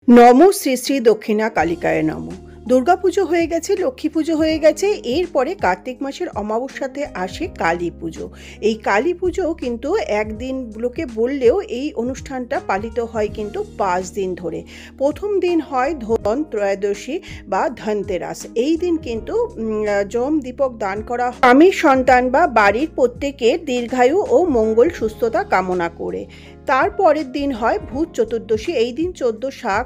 নমো শ্রী শ্রী দক্ষিণা কালিকায় নমো। দুর্গাপুজো হয়ে গেছে, লক্ষ্মী পুজো হয়ে গেছে, এরপরে কার্তিক মাসের অমাবস্যাতে আসে কালী পুজো। এই কালী পুজো কিন্তু একদিন লোকে বললেও এই অনুষ্ঠানটা পালিত হয় কিন্তু 5 দিন ধরে। প্রথম দিন হয় ধন ত্রয়োদশী বা ধনতেরাস। এই দিন কিন্তু যম দীপক দান করা হয় স্বামীর সন্তান বা বাড়ির প্রত্যেকের দীর্ঘায়ু ও মঙ্গল সুস্থতা কামনা করে। তারপরের দিন হয় ভূত চতুর্দশী। এই দিন 14 শাক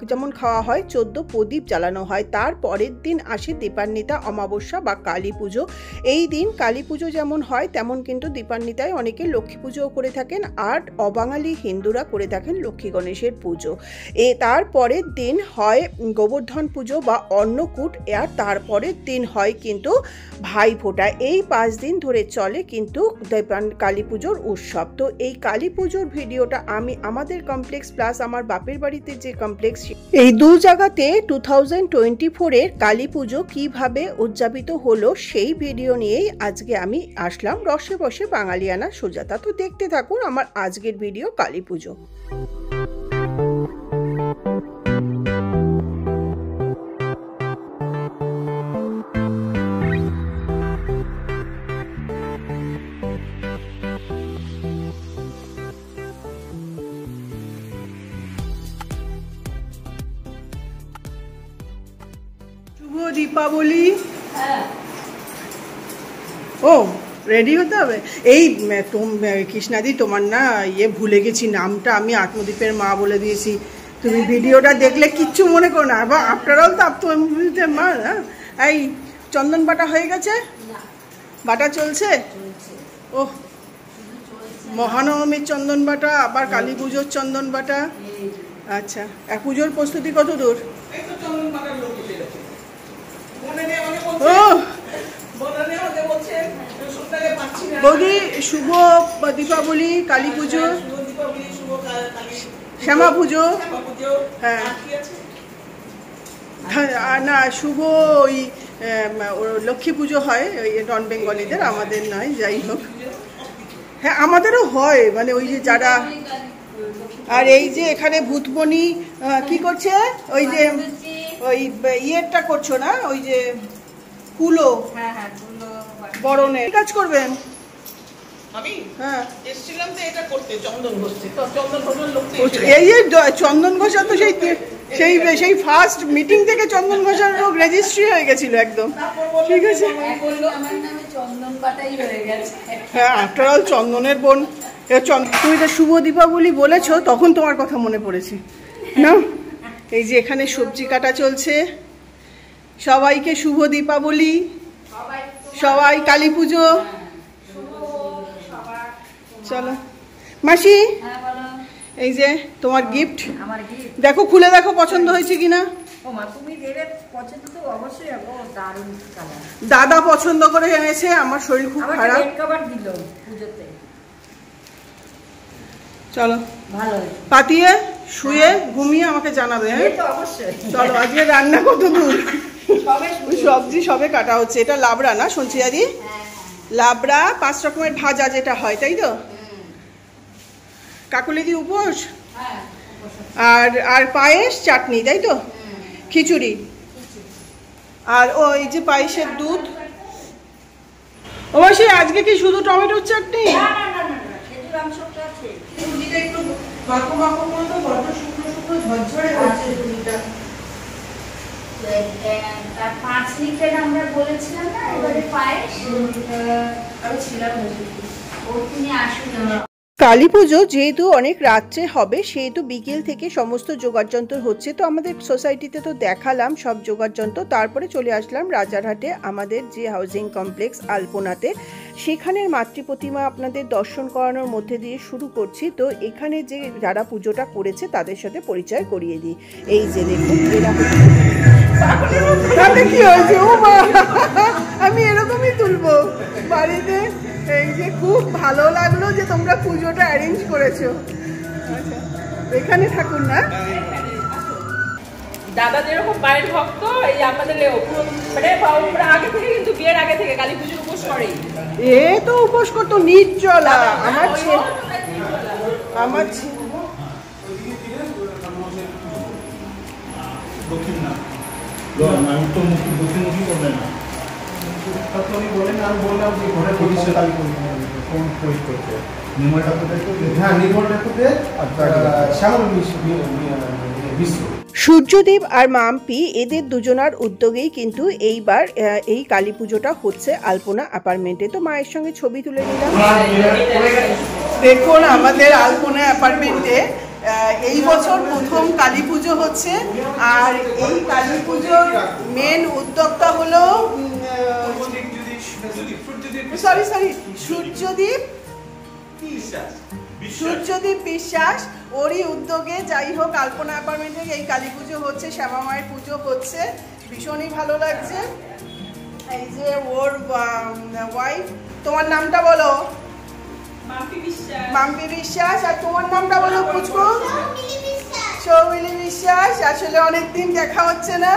যেমন খাওয়া হয়, 14 প্রদীপ জ্বালানো হয়। তারপরের দিন আসে দীপান্বিতা অমাবস্যা বা কালী পুজো। এই দিন কালী পুজো যেমন হয় তেমন কিন্তু দীপান্বিতায় অনেকে লক্ষ্মী পুজোও করে থাকেন, আর অবাঙালি হিন্দুরা করে থাকেন লক্ষ্মী গণেশের পুজো। তারপরের দিন হয় গোবর্ধন পুজো বা অন্নকূট, আর তারপরের দিন হয় কিন্তু ভাইফোঁটা। এই 5 দিন ধরে চলে কিন্তু কালী পুজোর উৎসব। তো এই কালী পুজোর ভিডিওটা আমি আমাদের কমপ্লেক্স প্লাস আমার বাপের বাড়িতে যে কমপ্লেক্স, এই দু জায়গাতে 2024-এর কালী পুজো কিভাবে উদযাপিত হলো সেই ভিডিও নিয়েই আজকে আমি আসলাম রসে বসে বাঙালিয়ানা সুজাতা। তো দেখতে থাকুন আমার আজকের ভিডিও কালী পুজো। দীপাবলি। ও রেডি হতে হবে। এই কৃষ্ণাদি তোমার না ভুলে গেছি নামটা, আমি আত্মদ্বীপের মা বলে দিয়েছি। তুমি ভিডিওটা দেখলে কিচ্ছু মনে করো না, বা আফটার অল তো আত্মদ্বীপের মা। এই চন্দন বাটা হয়ে গেছে? বাটা চলছে? ও মহানবমীর চন্দন বাটা, আবার কালী পুজোর চন্দন বাটা। আচ্ছা, পুজোর প্রস্তুতি কত দূর? বৌদি শুভ দীপাবলি, কালী পুজো, শ্যামা পুজো। হ্যাঁ না, শুভ ওই লক্ষ্মী পুজো হয় ওই নন বেঙ্গলিদের, আমাদের নয়। যাই হোক, হ্যাঁ আমাদেরও হয়, মানে ওই যে যারা। আর এই যে এখানে ভূতমণি কি করছে? ওই যে ওই ইয়েরটা করছো না, ওই যে কুলো বরণের কাজ করবেন। আমি হ্যাঁ এসেছিলাম তো এটা করতে, চন্দন ঘষতে। তো চন্দন ঘষার লোক এই যে চন্দন ঘষা তো সেই ফার্স্ট মিটিং থেকে চন্দন ঘষার লোক রেজিস্ট্রি হয়ে গেছিল একদম। ঠিক আছে, হ্যাঁ আফটার অল চন্দনের বোন। তুমি তো শুভ দীপাবলি বলেছো, তখন তোমার কথা মনে পড়েছে না। এই যে এখানে সবজি কাটা চলছে। সবাইকে শুভ দীপাবলি, সবাই কালী পুজো। চলো মাসি, এই যে তোমার গিফট, দেখো খুলে দেখো পছন্দ হয়েছে কিনা। দাদা পছন্দ করে এনেছে, আমার শরীর খুব খারাপ। চলো পাতিয়ে শুয়ে ঘুমিয়ে আমাকে জানাবে। হ্যাঁ চলো, আজকে রান্না কত দূর? সবজি সবে কাটা হচ্ছে। এটা লাবড়া না শুনছি আদি? লাবড়া 5 রকমের ভাজা যেটা হয়, তাই তো? কাকুলি দি উপোস, আর পায়েস চাটনি, তাই তো? খিচুড়ি, আর ওই যে পায়েসের দুধ। অবশ্যই আজকে কি শুধু টমেটোর চাটনি? কালী পুজো যেহেতু অনেক রাত্রে হবে, সেহেতু বিকেল থেকে সমস্ত যোগাড়যন্ত্র হচ্ছে। তো আমাদের সোসাইটিতে তো দেখালাম সব যোগাড়যন্ত্র। তারপরে চলে আসলাম রাজারহাটে, আমাদের যে হাউজিং কমপ্লেক্স আলপনাতে। সেখানের মাতৃ প্রতিমা আপনাদের দর্শন করানোর মধ্যে দিয়ে শুরু করছি। তো এখানে যে যারা পুজোটা করেছে তাদের সাথে পরিচয় করিয়ে দিই। এই যে দেখুন, এরা কি হয়েছে? ও মা, আমি এরকমই তুলবো বাড়িতে। এই যে খুব ভালো লাগলো যে তোমরা পুজোটা অ্যারেঞ্জ করেছো। আচ্ছা, এখানে থাকুন না। দাদা যেরকম পায়ের ভক্ত, এই আমাদের মানে আগে থেকে, কিন্তু বিয়ের আগে থেকে কালী পুজোর উপোস করে। এ তো উপোস করতো নির্জলা। আমার দক্ষিণ না উত্তরমুখী দক্ষিণমুখী করবেন না উনি বলেন আমি বললাম যে ঘরে কোন প্রয়োগ করতে নির্মল ঠাকুর হ্যাঁ নির্মল ঠাকুরের শ্যামল মিশ্র সূর্যদেব আর মাম্পি এদের দুজনার উদ্যোগেই কিন্তু এইবার এই কালী পুজোটা হচ্ছে আলপনা অ্যাপার্টমেন্টে। তো মায়ের সঙ্গে ছবি তুলে নিলাম। দেখুন আমাদের আলপনা অ্যাপার্টমেন্টে এই বছর প্রথম কালী পুজো হচ্ছে, আর এই কালী পুজোর মেন উদ্যোক্তা হলো সূর্যদীপ বিশ্বাস। ওরই উদ্যোগে যাই হোক আলপনা অ্যাপার্টমেন্টে এই কালী পুজো হচ্ছে, শ্যামা মায়ের পুজো হচ্ছে, ভীষণই ভালো লাগছে। এই যে ওর ওয়াইফ, তোমার নামটা বলো? মাম্পি বিশ্বাস। আর তোমার নামটা বলো পুচকু? সৌমিলি বিশ্বাস। আসলে অনেকদিন দেখা হচ্ছে না।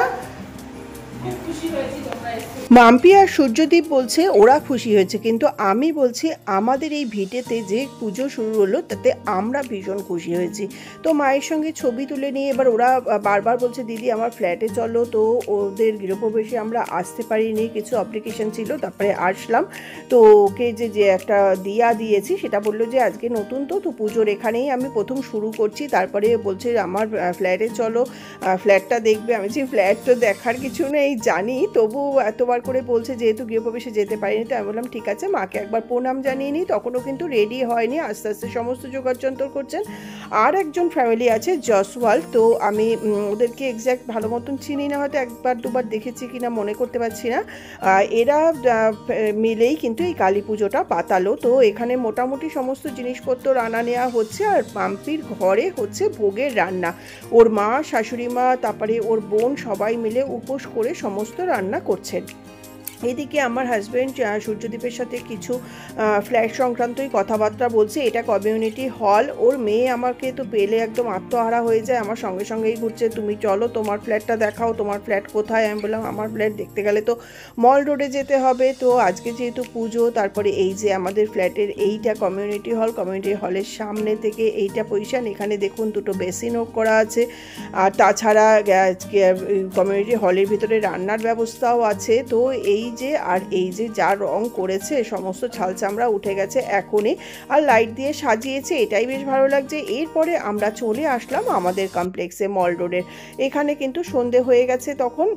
মাম্পি আর সূর্যদীপ বলছে ওরা খুশি হয়েছে, কিন্তু আমি বলছি আমাদের এই ভিটেতে যে পুজো শুরু হলো তাতে আমরা ভীষণ খুশি হয়েছি। তো মায়ের সঙ্গে ছবি তুলে নিয়ে এবার ওরা বারবার বলছে দিদি আমার ফ্ল্যাটে চলো। তো ওদের গৃহপ্রবেশে আমরা আসতে পারিনি, কিছু অ্যাপ্লিকেশন ছিল, তারপরে আসলাম। তো ওকে যে একটা দিয়া দিয়েছি সেটা বললো যে আজকে নতুন তো পুজোর এখানেই আমি প্রথম শুরু করছি। তারপরে বলছে আমার ফ্ল্যাটে চলো, ফ্ল্যাটটা দেখবে। আমি যে ফ্ল্যাট তো দেখার কিছু নেই জানি, তবু এতবার করে বলছে যেহেতু গৃহপ্রবেশে যেতে পারিনি। তো আমি বললাম ঠিক আছে মাকে একবার প্রণাম জানিয়ে নিই। তখনও কিন্তু রেডি হয়নি, আস্তে আস্তে সমস্ত যোগাযন্ত্র করছেন। আর একজন ফ্যামিলি আছে জসওয়াল, তো আমি ওদেরকে এক্স্যাক্ট ভালো মতন চিনি না, হয়তো একবার দুবার দেখেছি কিনা মনে করতে পারছি না। এরা মিলেই কিন্তু এই কালী পুজোটা পাতালো। তো এখানে মোটামুটি সমস্ত জিনিসপত্র রান্না নেওয়া হচ্ছে, আর মাম্পির ঘরে হচ্ছে ভোগের রান্না। ওর মা, শাশুড়ি মা, তারপরে ওর বোন সবাই মিলে উপোস করে সমস্ত রান্না করছেন। এদিকে আমার হাজব্যান্ড সূর্যদীপের সাথে কিছু ফ্ল্যাট সংক্রান্তই কথাবার্তা বলছে। এটা কমিউনিটি হল। ওর মেয়ে আমাকে তো পেলে একদম আত্মহারা হয়ে যায়, আমার সঙ্গে সঙ্গেই ঘুরছে তুমি চলো তোমার ফ্ল্যাটটা দেখাও, তোমার ফ্ল্যাট কোথায়। আমি বললাম আমার ফ্ল্যাট দেখতে গেলে তো মল রোডে যেতে হবে। তো আজকে যেহেতু পুজো, তারপরে এই যে আমাদের ফ্ল্যাটের এইটা কমিউনিটি হল, কমিউনিটি হলের সামনে থেকে এইটা পজিশন। এখানে দেখুন দুটো বেসিনও করা আছে, আর তাছাড়া কমিউনিটি হলের ভিতরে রান্নার ব্যবস্থাও আছে। তো এই যে আর এই যে যা রং করেছে সমস্ত ছাল চামড়া উঠে গেছে এখনই, আর লাইট দিয়ে সাজিয়েছে, এটাই বেশ ভালো লাগছে। এরপরে আমরা চলে আসলাম আমাদের কমপ্লেক্সে মল রোডের এখানে। কিন্তু সন্ধে হয়ে গেছে তখন।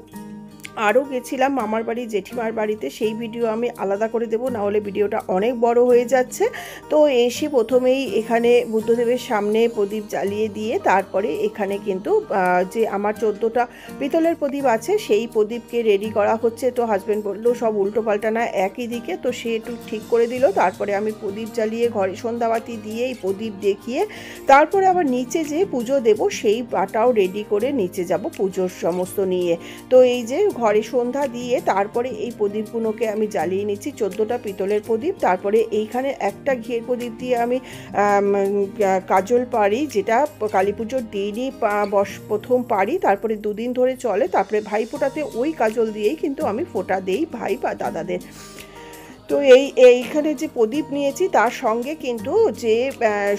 আরও গেছিলাম মামার বাড়ি, জেঠিমার বাড়িতে, সেই ভিডিও আমি আলাদা করে দেবো, না হলে ভিডিওটা অনেক বড় হয়ে যাচ্ছে। তো এসে প্রথমেই এখানে বুদ্ধদেবের সামনে প্রদীপ জ্বালিয়ে দিয়ে তারপরে এখানে কিন্তু যে আমার 14টা পিতলের প্রদীপ আছে সেই প্রদীপকে রেডি করা হচ্ছে। তো হাজব্যান্ড বললো সব উল্টো পাল্টা না একই দিকে, তো সে একটু ঠিক করে দিল। তারপরে আমি প্রদীপ জ্বালিয়ে ঘরে সন্ধ্যাবাতি দিয়ে এই প্রদীপ দেখিয়ে তারপরে আবার নিচে যে পুজো দেব সেই পাটাও রেডি করে নিচে যাব পুজোর সমস্ত নিয়ে। তো এই যে ঘরে সন্ধ্যা দিয়ে তারপরে এই প্রদীপগুলোকে আমি জ্বালিয়ে নিচ্ছি, 14টা পিতলের প্রদীপ। তারপরে এইখানে একটা ঘিয়ের প্রদীপ দিয়ে আমি কাজল পারি, যেটা কালী পুজোর দিনই প্রথম পারি, তারপরে 2 দিন ধরে চলে। তারপরে ভাইফোঁটাতে ওই কাজল দিয়েই কিন্তু আমি ফোঁটা দেই ভাই বা দাদাদের। তো এইখানে যে প্রদীপ নিয়েছি তার সঙ্গে কিন্তু যে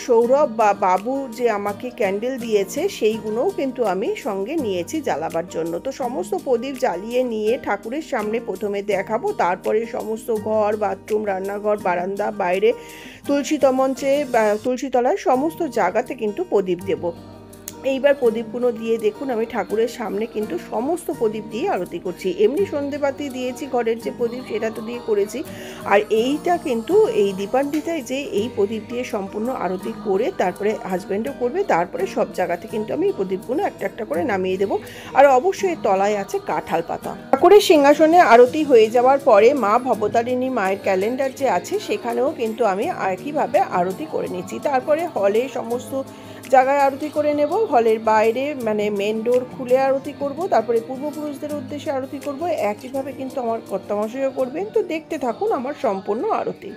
সৌরভ বা বাবু যে আমাকে ক্যান্ডেল দিয়েছে সেইগুলোও কিন্তু আমি সঙ্গে নিয়েছি জ্বালাবার জন্য। তো সমস্ত প্রদীপ জ্বালিয়ে নিয়ে ঠাকুরের সামনে প্রথমে দেখাবো, তারপরে সমস্ত ঘর, বাথরুম, রান্নাঘর, বারান্দা, বাইরে, তুলসীতমঞ্চে, তুলসীতলায় সমস্ত জায়গাতে কিন্তু প্রদীপ দেবো। এইবার প্রদীপগুলো দিয়ে দেখুন আমি ঠাকুরের সামনে কিন্তু সমস্ত প্রদীপ দিয়ে আরতি করছি। এমনি সন্ধেবাতি দিয়েছি, ঘরের যে প্রদীপ সেটা তো দিয়ে করেছি, আর এইটা কিন্তু এই দীপান্বিতায় যে এই প্রদীপ দিয়ে সম্পূর্ণ আরতি করে তারপরে হাজব্যান্ডও করবে। তারপরে সব জায়গাতে কিন্তু আমি এই প্রদীপগুলো একটা একটা করে নামিয়ে দেবো। আর অবশ্যই তলায় আছে কাঁঠাল পাতা। ঠাকুরের সিংহাসনে আরতি হয়ে যাওয়ার পরে মা ভবতারিণী মায়ের ক্যালেন্ডার যে আছে সেখানেও কিন্তু আমি একইভাবে আরতি করে নিচ্ছি। তারপরে হলে সমস্ত জায়গায় আরতি করে নেব, হলের বাইরে মানে মেন ডোর খুলে আরতি করব, তারপরে পূর্বপুরুষদের উদ্দেশ্যে আরতি করব। একইভাবে কিন্তু আমার কর্তামশাইও করবেন। তো দেখতে থাকুন আমার সম্পূর্ণ আরতি।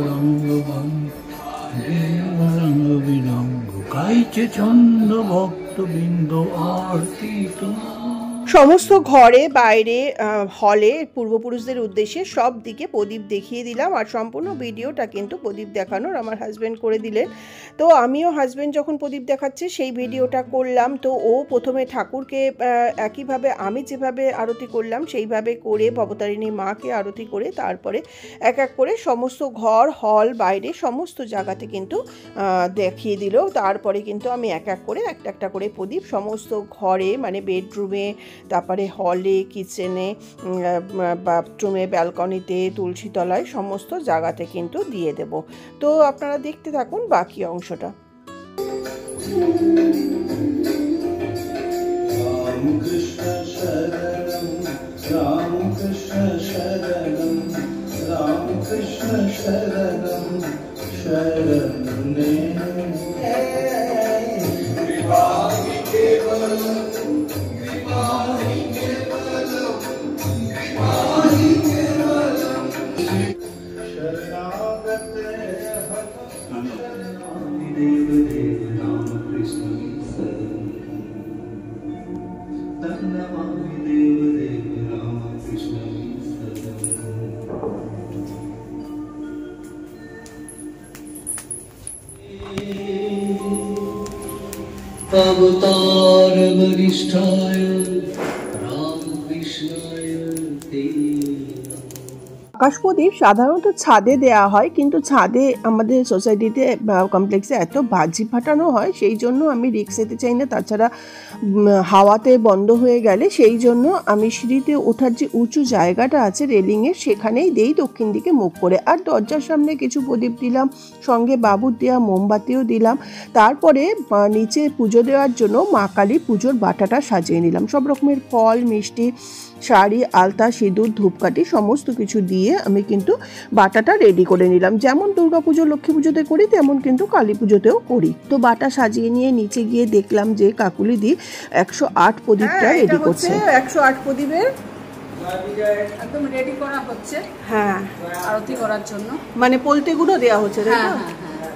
রঙ্গ ভঙ্গ রঙ্গ বিরঙ্গ গাইছে ছন্দ ভক্তবৃন্দ আরতি তোমার। সমস্ত ঘরে বাইরে হলে পূর্বপুরুষদের উদ্দেশ্যে সব দিকে প্রদীপ দেখিয়ে দিলাম, আর সম্পূর্ণ ভিডিওটা কিন্তু প্রদীপ দেখানোর আমার হাজব্যান্ড করে দিলেন। তো আমিও হাজব্যান্ড যখন প্রদীপ দেখাচ্ছে সেই ভিডিওটা করলাম। তো ও প্রথমে ঠাকুরকে একইভাবে আমি যেভাবে আরতি করলাম সেইভাবে করে ভবতারিণী মাকে আরতি করে তারপরে এক এক করে সমস্ত ঘর হল বাইরে সমস্ত জায়গাতে কিন্তু দেখিয়ে দিল। তারপরে কিন্তু আমি এক এক করে একটা একটা করে প্রদীপ সমস্ত ঘরে, মানে বেডরুমে, তারপরে হলে, কিচেনে, বাথরুমে, ব্যালকনিতে, তুলসী তলায় সমস্ত জায়গাতে কিন্তু দিয়ে দেব। তো আপনারা দেখতে থাকুন বাকি অংশটা। রামকৃষ্ণ শরণম রামকৃষ্ণ শরণম রামকৃষ্ণ শরণম শরণে কৃপাহি কেবলম কৃপাহি কেবলম কৃপাহি কেবলম শরণাগতে হরি দেব দেব রামকৃষ্ণ নমামি দেব দেব রামকৃষ্ণ अवतार वरिष्ठाय रामकृष्णाय ते। আকাশ প্রদীপ সাধারণত ছাদে দেয়া হয়, কিন্তু ছাদে আমাদের সোসাইটিতে কমপ্লেক্সে এত বাজি ফাটানো হয় সেই জন্য আমি রিস্ক নিতে চাই না। তাছাড়া হাওয়াতে বন্ধ হয়ে গেলে সেই জন্য আমি সিঁড়িতে ওঠার যে উঁচু জায়গাটা আছে রেলিংয়ের সেখানেই দেই দক্ষিণ দিকে মুখ করে। আর দরজার সামনে কিছু প্রদীপ দিলাম, সঙ্গে বাবুর দেওয়া মোমবাতিও দিলাম। তারপরে নিচে পুজো দেওয়ার জন্য মা কালী পুজোর বাটাটা সাজিয়ে নিলাম। সব রকমের ফল, মিষ্টি, শাড়ি, আলতা, সিঁদুর, ধূপকাঠি সমস্ত কিছু দিয়ে আমি কিন্তু বাটাটা রেডি করে নিলাম। যেমন দুর্গা পুজো, লক্ষ্মী পুজোতে করি তেমন কিন্তু কালী পুজোতেও করি। তো বাটা সাজিয়ে নিয়ে নিচে গিয়ে দেখলাম যে কাকুলি দি 108 প্রদীপটা রেডি করছে। 108 প্রদীপের একদম রেডি করা হচ্ছে, হ্যাঁ, আরতি করার জন্য। মানে পোলতেগুলো দেওয়া হচ্ছে, তাই হ্যাঁ তো? হ্যাঁ হ্যাঁ,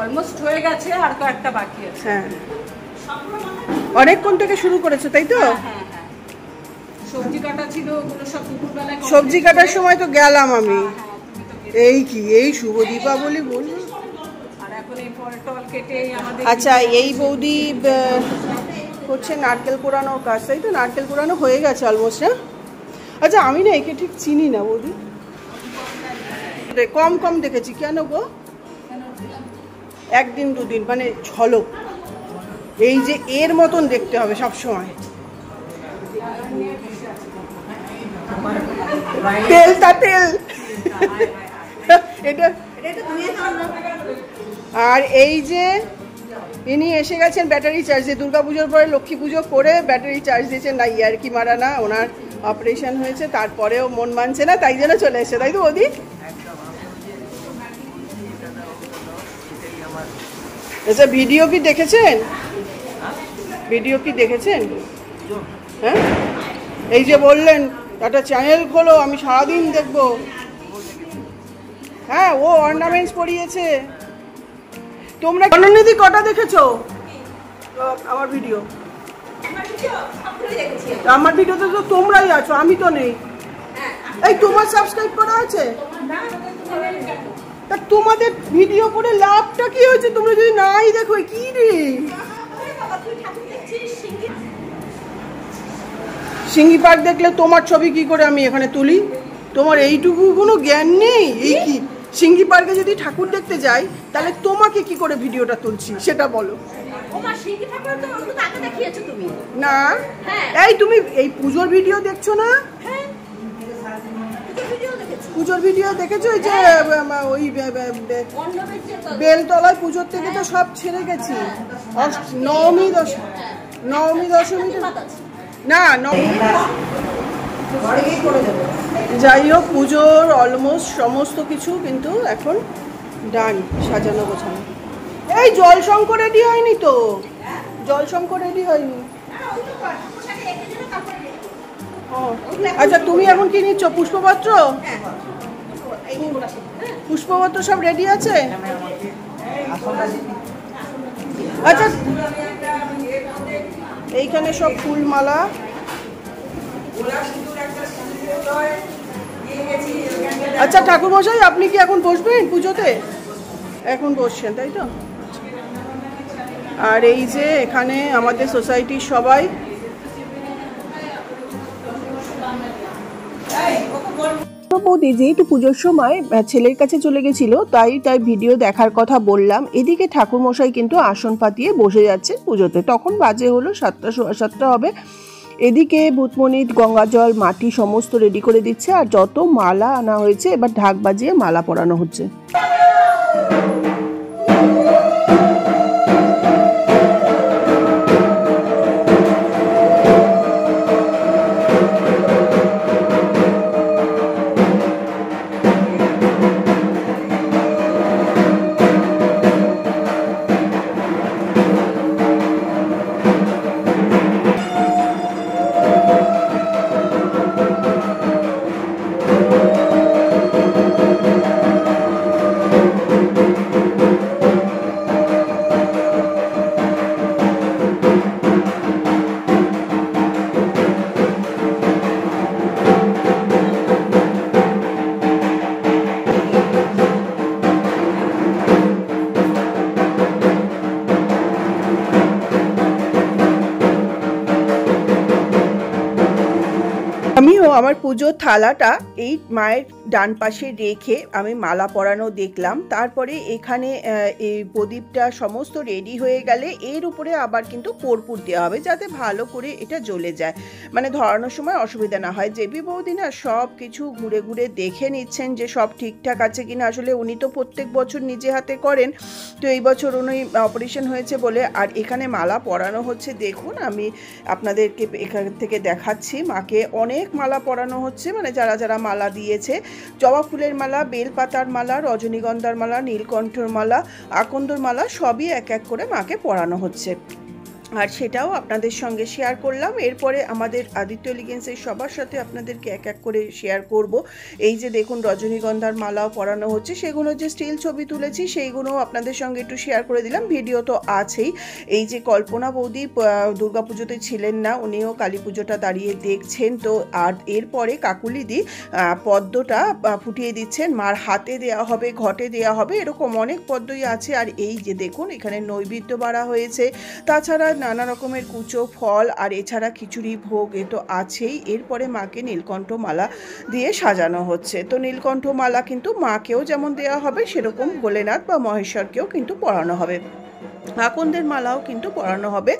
অলমোস্ট হয়ে গেছে, আর তো একটা বাকি আছে। হ্যাঁ, অনেকক্ষণ থেকে শুরু করেছো তাই তো? হ্যাঁ হ্যাঁ, সবজি কাটা ছিল, ওগুলো সব দুপুরবেলায় সবজি কাটার সময় তো গেলাম আমি। এই কি এই শুভ দীপাবলি বলি। আর এখন এই ফল টল কেটে আমাদের। আচ্ছা, এই বৌদি হচ্ছে নারকেল কোড়ানোর কাজ, তাই তো? নারকেল কোড়ানো হয়ে গেছে অলমোস্ট। না, আচ্ছা, আমি না একে ঠিক চিনি না বৌদি, কম কম দেখেছি। কেন গো? একদিন দুদিন মানে ঝলক, এই যে এর মতন দেখতে হবে সব সময়। তেলটা তেল এটা। আর এই যে ইনি এসে গেছেন ব্যাটারি চার্জে, দুর্গাপুজোর পরে লক্ষ্মী পুজো করে ব্যাটারি চার্জ দিয়েছেন। না, ইয়ার কি মারা না, ওনার অপারেশন হয়েছে, তারপরেও মন মানছে না, তাই জন্য চলে এসেছে, তাই তো ওদি? আচ্ছা, ভিডিও কি দেখেছেন? ভিডিও কি দেখেছেন? হ্যাঁ, এই যে বললেন একটা চ্যানেল খোলো, আমি সারাদিন দেখবো। হ্যাঁ, ও অর্নামেন্টস পরিয়েছে। তোমরা অনন্যদি কটা দেখেছো আমার ভিডিও? আমার ভিডিওতে তো তোমরাই আছো, আমি তো নেই। এই তোমার সাবস্ক্রাইব করা আছে? তা তোমাদের ভিডিও করে লাভটা কি হয়েছে? তোমরা যদি নাই দেখো, কি রে সিঙ্গি পার্ক দেখলে তোমার ছবি কি করে আমি এখানে তুলি? তোমার এইটুকু কোনো জ্ঞান নেই। এই কি সিঙ্গি পার্কে যদি ঠাকুর দেখতে যাই তাহলে তোমাকে কি করে ভিডিওটা তুলছি সেটা বলো। না, এই তুমি এই পুজোর ভিডিও দেখছো না? পুজোর ভিডিও দেখেছো? ওই যে ওই বেলতলায় পুজোর থেকে তো সব ছেড়ে গেছি। নবমী দশমী না, যাই হোক, পুজোর অলমোস্ট সমস্ত কিছু কিন্তু এখন ডান, সাজানো গোছানো। এই জলশঙ্কর রেডি হয়নি তো? জলশঙ্কর রেডি হয়নি। আচ্ছা, তুমি এখন কি নিচ্ছ? পুষ্পপত্র? পুষ্পপত্র সব রেডি আছে? আচ্ছা, এইখানে সব ফুলমালা। আচ্ছা ঠাকুরমশাই, আপনি কি এখন বসবেন পুজোতে? এখন বসছেন তাই তো? আর এই যে এখানে আমাদের সোসাইটির সবাই, বৌদি যেহেতু পুজোর সময় ছেলের কাছে চলে গেছিল, তাই ভিডিও দেখার কথা বললাম। এদিকে ঠাকুরমশাই কিন্তু আসন পাতিয়ে বসে যাচ্ছে পুজোতে। তখন বাজে হলো 7টা, 7:15 হবে। এদিকে ভূতমণি গঙ্গা জল মাটি সমস্ত রেডি করে দিচ্ছে, আর যত মালা আনা হয়েছে এবার ঢাক বাজিয়ে মালা পরানো হচ্ছে। আমিও আমার পুজোর থালাটা এই মায়ের ডান পাশে রেখে আমি মালা পরানো দেখলাম। তারপরে এখানে এই প্রদীপটা সমস্ত রেডি হয়ে গেলে এর উপরে আবার কিন্তু কর্পূর দেওয়া হবে, যাতে ভালো করে এটা জ্বলে যায়, মানে ধরানোর সময় অসুবিধা না হয়। জেপি বৌদি না সব কিছু ঘুরে ঘুরে দেখে নিচ্ছেন যে সব ঠিকঠাক আছে কিনা। আসলে উনি তো প্রত্যেক বছর নিজে হাতে করেন, তো এই বছর উনি অপারেশন হয়েছে বলে। আর এখানে মালা পরানো হচ্ছে, দেখুন আমি আপনাদেরকে এখান থেকে দেখাচ্ছি। মাকে অনেক মালা পরানো হচ্ছে, মানে যারা যারা মালা দিয়েছে, জবা ফুলের মালা, বেলপাতার মালা, রজনীগন্ধার মালা, নীলকণ্ঠর মালা, আকন্দর মালা, সবই এক এক করে মাকে পরানো হচ্ছে। আর সেটাও আপনাদের সঙ্গে শেয়ার করলাম। এরপরে আমাদের আদিত্য এলিগেন্সের সবার সাথে আপনাদেরকে এক এক করে শেয়ার করব। এই যে দেখুন রজনীগন্ধার মালাও পরানো হচ্ছে, সেগুলো যে স্টিল ছবি তুলেছি সেইগুলোও আপনাদের সঙ্গে একটু শেয়ার করে দিলাম, ভিডিও তো আছেই। এই যে কল্পনা বৌদি দুর্গাপুজোতে ছিলেন না, উনিও কালী পুজোটা দাঁড়িয়ে দেখছেন। তো আর এরপরে কাকুলিদি পদ্মটা ফুটিয়ে দিচ্ছেন, মার হাতে দেওয়া হবে, ঘটে দেওয়া হবে, এরকম অনেক পদ্মই আছে। আর এই যে দেখুন এখানে নৈবেদ্য বাড়া হয়েছে, তাছাড়া নানা রকমের কুচো ফল, আর এছাড়া খিচুড়ি ভোগ এ তো আছেই। এরপরে মাকে নীলকণ্ঠ মালা দিয়ে সাজানো হচ্ছে। তো নীলকণ্ঠ মালা কিন্তু মাকেও যেমন দেওয়া হবে, সেরকম ভোলেনাথ বা মহেশ্বরকেও কিন্তু পরানো হবে। আকন্দের মালাও কিন্তু পরানো হবে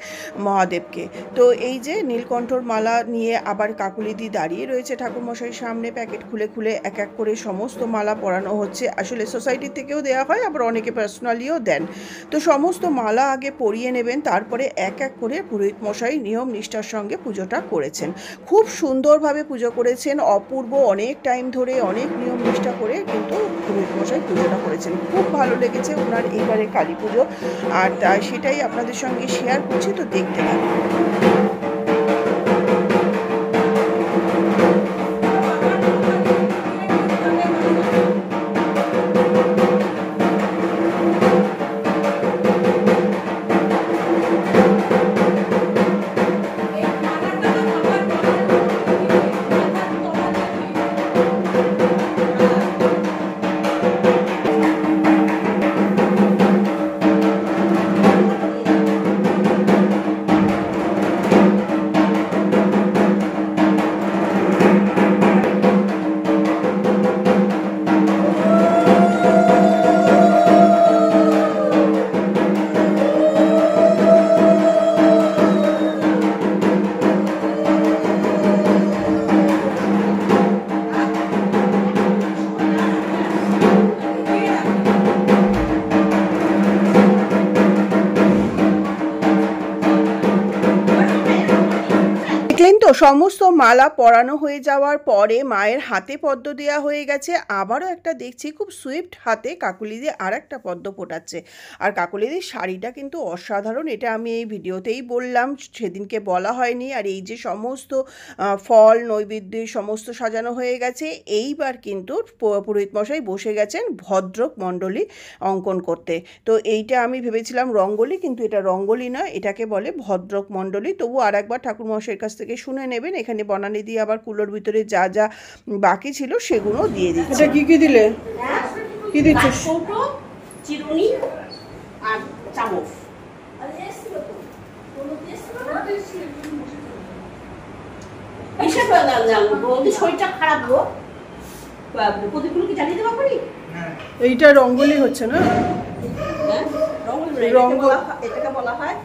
মহাদেবকে। তো এই যে নীলকণ্ঠর মালা নিয়ে আবার কাকুলিদি দাঁড়িয়ে রয়েছে ঠাকুরমশাইয়ের সামনে, প্যাকেট খুলে খুলে এক এক করে সমস্ত মালা পরানো হচ্ছে। আসলে সোসাইটি থেকেও দেওয়া হয়, আবার অনেকে পার্সোনালিও দেন। তো সমস্ত মালা আগে পরিয়ে নেবেন, তারপরে এক এক করে পুরোহিত মশাই নিয়ম নিষ্ঠার সঙ্গে পুজোটা করেছেন। খুব সুন্দরভাবে পুজো করেছেন, অপূর্ব, অনেক টাইম ধরে অনেক নিয়ম নিষ্ঠা করে কিন্তু পুরোহিত মশাই পুজোটা করেছেন। খুব ভালো লেগেছে ওনার এইবারে কালী পুজো, আর সেটাই আপনাদের সঙ্গে শেয়ার করছি, তো দেখতে থাকুন। তো সমস্ত মালা পরানো হয়ে যাওয়ার পরে মায়ের হাতে পদ্ম দেওয়া হয়ে গেছে। আবারও একটা দেখছি খুব সুইফট হাতে কাকুলিদি আর একটা পদ্ম ফোটাচ্ছে। আর কাকুলিদির শাড়িটা কিন্তু অসাধারণ, এটা আমি এই ভিডিওতেই বললাম, সেদিনকে বলা হয়নি। আর এই যে সমস্ত ফল নৈবেদ্য সমস্ত সাজানো হয়ে গেছে, এইবার কিন্তু পুরোহিত মশাই বসে গেছেন ভদ্রক মণ্ডলী অঙ্কন করতে। তো এইটা আমি ভেবেছিলাম রঙ্গোলি, কিন্তু এটা রঙ্গোলি নয়, এটাকে বলে ভদ্রক মণ্ডলী। তবু আর একবার ঠাকুর মশাইয়ের কাছ থেকে শুনে নেবেন। এখানে বনানি দিয়ে আবার কুলোর ভিতরে যা যা বাকি ছিল সেগুলো দিয়ে দিচ্ছি। এটা কি কি দিলে? কি দিচ্ছিস? চিরুনি আর চামচ। শরীরটা খারাপ গো, প্রদীপগুলো কি জ্বালিয়ে দেওয়া করি? এইটা রঙ্গোলি হচ্ছে না? রঙ্গোলি এটাকে বলা হয়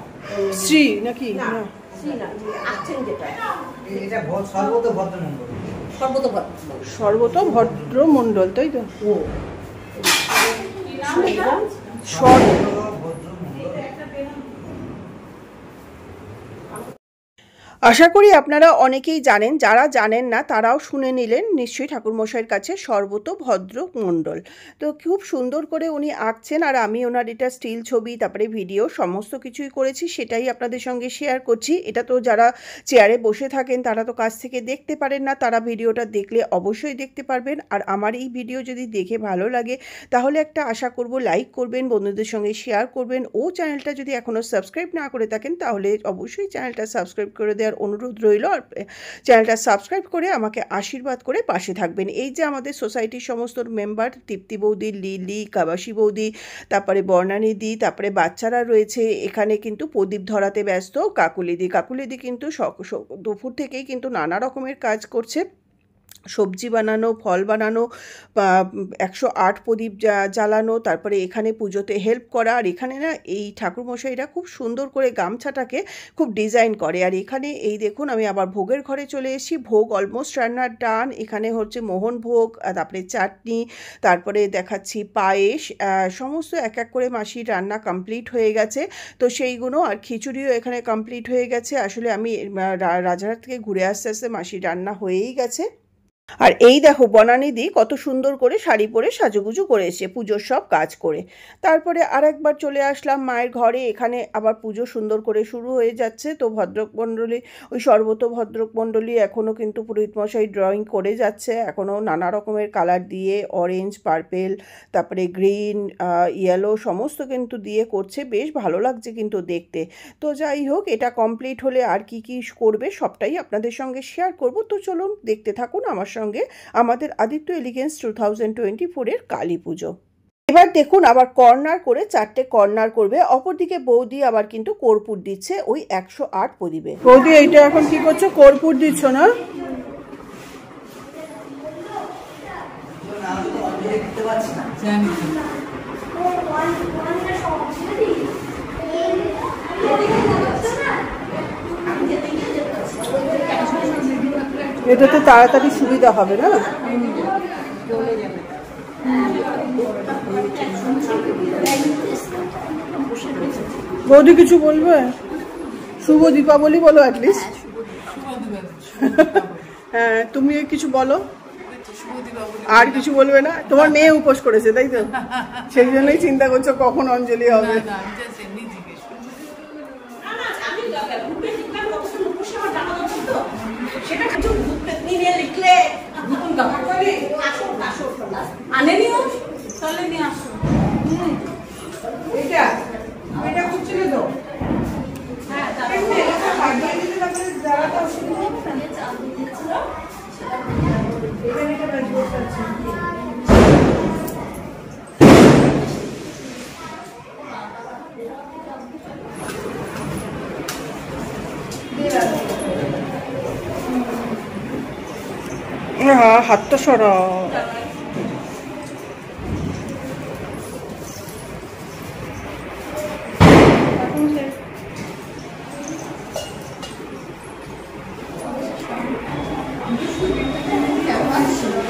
শ্রী নাকি? না শ্রী না, আছেন যেটা এটা সর্বত ভদ্রমণ্ডল। সর্বত ভদ্র মণ্ডল, তাই তো? ও আশা করি আপনারা অনেকেই জানেন, যারা জানেন না তারাও শুনে নিলেন নিশ্চয়ই ঠাকুরমশাইয়ের কাছে সর্বত ভদ্র মণ্ডল। তো খুব সুন্দর করে উনি আঁকছেন, আর আমি ওনার এটা স্টিল ছবি তারপরে ভিডিও সমস্ত কিছুই করেছি, সেটাই আপনাদের সঙ্গে শেয়ার করছি। এটা তো যারা চেয়ারে বসে থাকেন তারা তো কাছ থেকে দেখতে পারেন না, তারা ভিডিওটা দেখলে অবশ্যই দেখতে পারবেন। আর আমার এই ভিডিও যদি দেখে ভালো লাগে তাহলে একটা আশা করব লাইক করবেন, বন্ধুদের সঙ্গে শেয়ার করবেন, ও চ্যানেলটা যদি এখনও সাবস্ক্রাইব না করে থাকেন তাহলে অবশ্যই চ্যানেলটা সাবস্ক্রাইব করে দেওয়ার অনুরোধ রইল। আর চ্যানেলটা সাবস্ক্রাইব করে আমাকে আশীর্বাদ করে পাশে থাকবেন। এই যে আমাদের সোসাইটির সমস্ত মেম্বার, তৃপ্তি বৌদি, লিলি, কাবাসী বৌদি, তারপরে বর্ণানিদি, তারপরে বাচ্চারা রয়েছে এখানে কিন্তু প্রদীপ ধরাতে ব্যস্ত। কাকুলিদি কিন্তু দুপুর থেকেই কিন্তু নানা রকমের কাজ করছে, সবজি বানানো, ফল বানানো, 108 প্রদীপ জ্বালানো, তারপরে এখানে পুজোতে হেল্প করা। আর এখানে না এই ঠাকুরমশাইরা খুব সুন্দর করে গামছাটাকে খুব ডিজাইন করে। আর এখানে এই দেখুন আমি আবার ভোগের ঘরে চলে এসেছি, ভোগ অলমোস্ট রান্নার ডান। এখানে হচ্ছে মোহন ভোগ, তারপরে চাটনি, তারপরে দেখাচ্ছি পায়েস, সমস্ত এক এক করে মাসির রান্না কমপ্লিট হয়ে গেছে। তো সেইগুলো আর খিচুড়িও এখানে কমপ্লিট হয়ে গেছে। আসলে আমি রাজারহাট থেকে ঘুরে আসতে আসতে মাসির রান্না হয়েই গেছে। আর এই দেখো বনানিদি কত সুন্দর করে শাড়ি পরে সাজুগুজু করে এসে পুজোর সব কাজ করে। তারপরে আরেকবার চলে আসলাম মায়ের ঘরে, এখানে আবার পুজো সুন্দর করে শুরু হয়ে যাচ্ছে। তো ভদ্রক মণ্ডলী, ওই সর্বত ভদ্রক মণ্ডলী এখনও কিন্তু পুরোহিত মশাই ড্রয়িং করে যাচ্ছে, এখনও নানা রকমের কালার দিয়ে, অরেঞ্জ, পার্পেল, তারপরে গ্রিন, ইয়েলো সমস্ত কিন্তু দিয়ে করছে, বেশ ভালো লাগছে কিন্তু দেখতে। তো যাই হোক, এটা কমপ্লিট হলে আর কি কি করবে সবটাই আপনাদের সঙ্গে শেয়ার করব। তো চলুন দেখতে থাকুন আমার সঙ্গে আমাদের আদিত্য এলিগেন্স 2024-এর কালী পুজো। এবার দেখুন আবার কর্নার করে 4টে কর্নার করবে। অপরদিকে বৌদি আবার কিন্তু কর্পূর দিচ্ছে ওই 108 প্রদীপে। বৌদি এইটা এখন কি করছো? কর্পূর দিচ্ছ না? এটাতে তাড়াতাড়ি সুবিধা হবে না? বৌদি কিছু বলবে? শুভ দীপাবলি বলো অ্যাটলিস্ট। হ্যাঁ তুমি কিছু বলো। আর কিছু বলবে না? তোমার মেয়ে উপোস করেছে তাই তো, সেই জন্যই চিন্তা করছো কখন অঞ্জলি হবে। হাতটা সরা।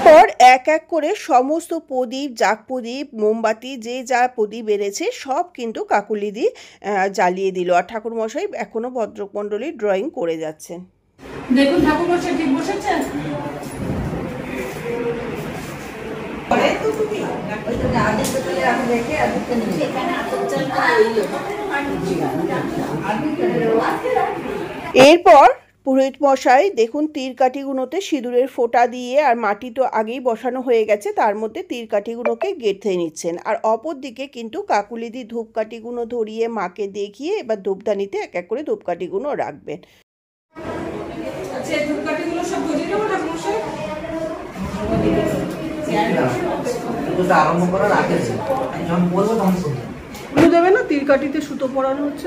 পর এক এক করে সমস্ত প্রদীপ, জাগ প্রদীপ, মোমবাতি, যে যা প্রদীপ বেড়েছে সব কিন্তু কাকুলিদি জ্বালিয়ে দিল। আর ঠাকুরমশাই এখনও ভদ্রক মণ্ডলীর ড্রয়িং করে যাচ্ছেন। দেখুন ঠাকুর মশাই ঠিক বসেছে। এরপর পুরোহিত মশাই দেখুন তীর কাঠিগুলোতে সিঁদুরের ফোঁটা দিয়ে, আর মাটি তো আগেই বসানো হয়ে গেছে, তার মধ্যে তীর কাঠিগুলোকে গেঁথে নিচ্ছেন। আর অপর দিকে কিন্তু কাকুলিদি ধূপকাঠিগুলো ধরিয়ে মাকে দেখিয়ে এবার ধূপদানিতে এক এক করে ধূপকাঠিগুলো রাখবেন। আচ্ছা এই ধূপকাঠিগুলো সব বুঝিয়ে দেবো ঠাকুর মশাই? আরম্ভ করার আগে যখন বলবো তখন শুনবো। দেবে না, তীর কাঠিতে সুতো পরানো হচ্ছে।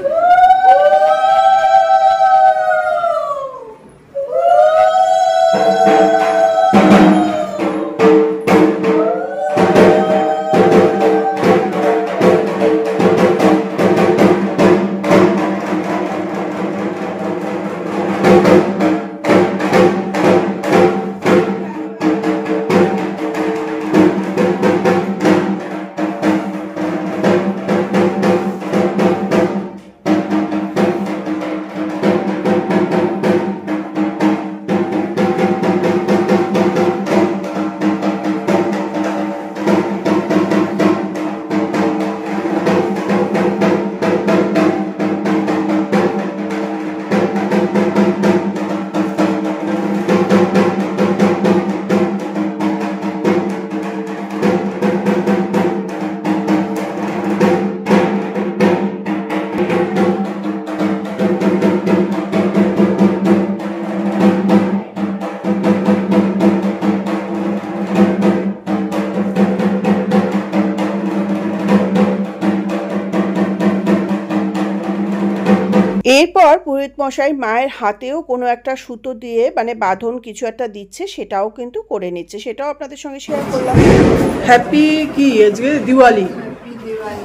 এরপর পুরোহিত মশাই মায়ের হাতেও কোনো একটা সুতো দিয়ে মানে বাঁধন কিছু একটা দিচ্ছে, সেটাও কিন্তু করে নিচ্ছে, সেটাও আপনাদের সঙ্গে শেয়ার করলাম। হ্যাপি কি আজকে দিওয়ালি,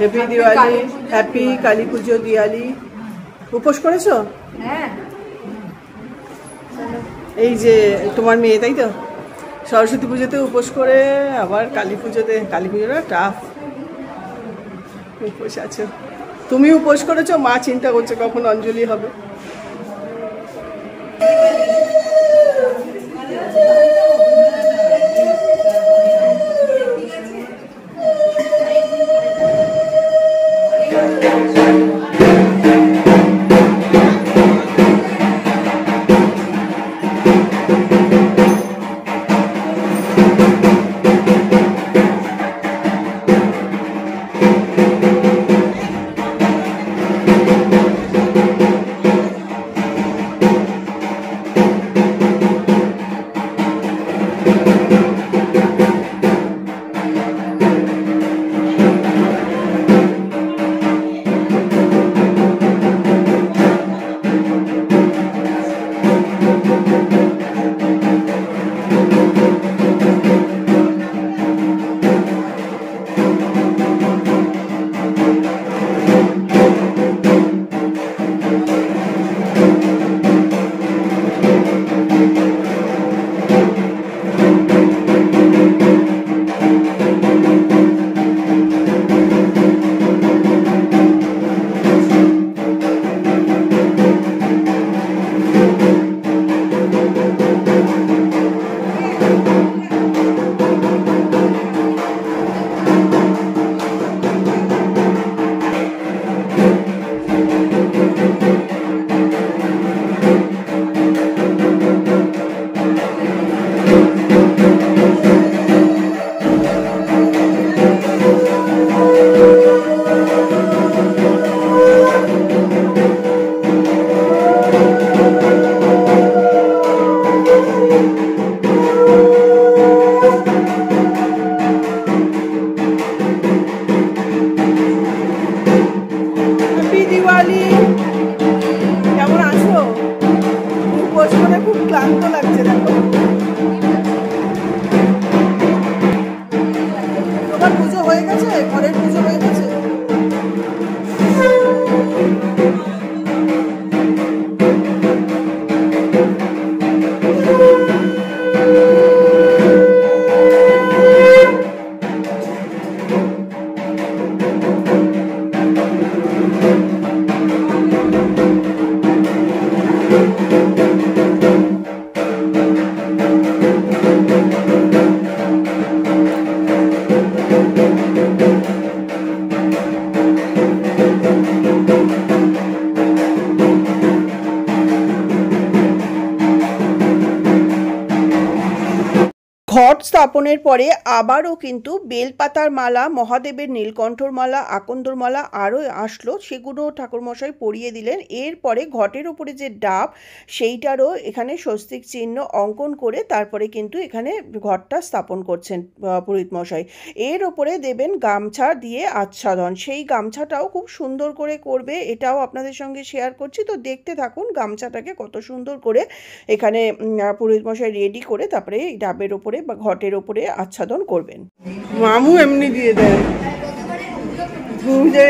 হ্যাপি দিওয়ালি, হ্যাপি কালী পুজো, দিওয়ালি। উপোস করেছো? হ্যাঁ। এই যে তোমার মেয়ে, তাই তো? সরস্বতী পুজোতে উপোস করে আবার কালী পুজোতে, কালী পুজোটা টাফ, উপোস আছো। তুমি উপোস করেছো, মা চিন্তা করছে কখন অঞ্জলি হবে। ঘট স্থাপনের পরে আবারও কিন্তু বেলপাতার মালা, মহাদেবের নীলকণ্ঠর মালা, আকন্দর মালা আরও আসলো, সেগুলো ঠাকুরমশাই পরিয়ে দিলেন। এরপরে ঘটের ওপরে যে ডাব সেইটারও এখানে স্বস্তিক চিহ্ন অঙ্কন করে তারপরে কিন্তু এখানে ঘটটা স্থাপন করছেন পুরোহিত মশাই। এর ওপরে দেবেন গামছা দিয়ে আচ্ছাদন, সেই গামছাটাও খুব সুন্দর করে করবে, এটাও আপনাদের সঙ্গে শেয়ার করছি। তো দেখতে থাকুন গামছাটাকে কত সুন্দর করে এখানে পুরোহিত মশাই রেডি করে তারপরে এই ডাবের ওপরে বা ঘটের ওপরে আচ্ছাদন করবেন। মামু এমনি দিয়ে দেয়,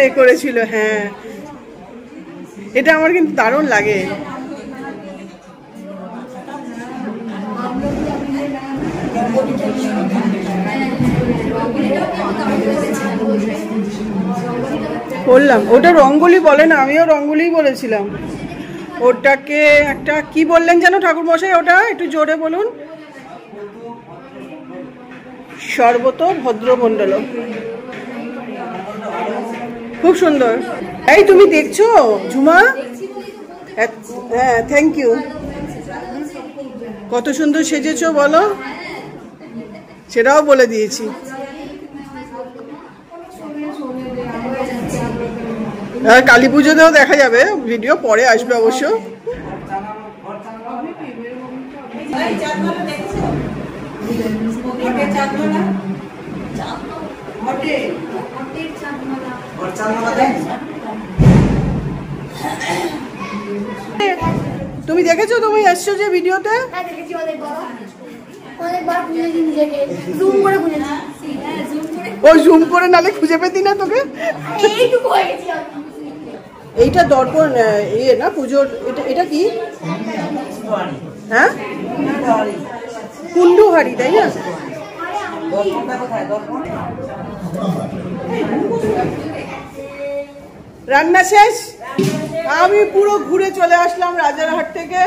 এ করেছিল। হ্যাঁ, এটা আমার কিন্তু দারুণ লাগে। করলাম ওটা রঙ্গোলি বলে না, আমিও রঙ্গোলি বলেছিলাম। ওটাকে একটা কি বললেন যেন ঠাকুর মশাই, ওটা একটু জোরে বলুন। সর্বত ভদ্রমণ্ডল, খুব সুন্দর। এই তুমি দেখছো ঝুমা? হ্যাঁ, থ্যাংক ইউ। কত সুন্দর সেজেছো বলো, সেটাও বলে দিয়েছি। আর কালী পুজোতেও দেখা যাবে, ভিডিও পরে আসবে অবশ্য। তুমি দেখেছো? তুমি এসছো যে ভিডিওতে? ও জুম করে নালে খুঁজে পেতি না তোকে। এইটা দর্পণ ইয়ে না পুজোর, এটা কি? হ্যাঁ, কুন্ডুহারি, তাই না? রান্না শেষ, আমি পুরো ঘুরে চলে আসলাম রাজারহাট থেকে।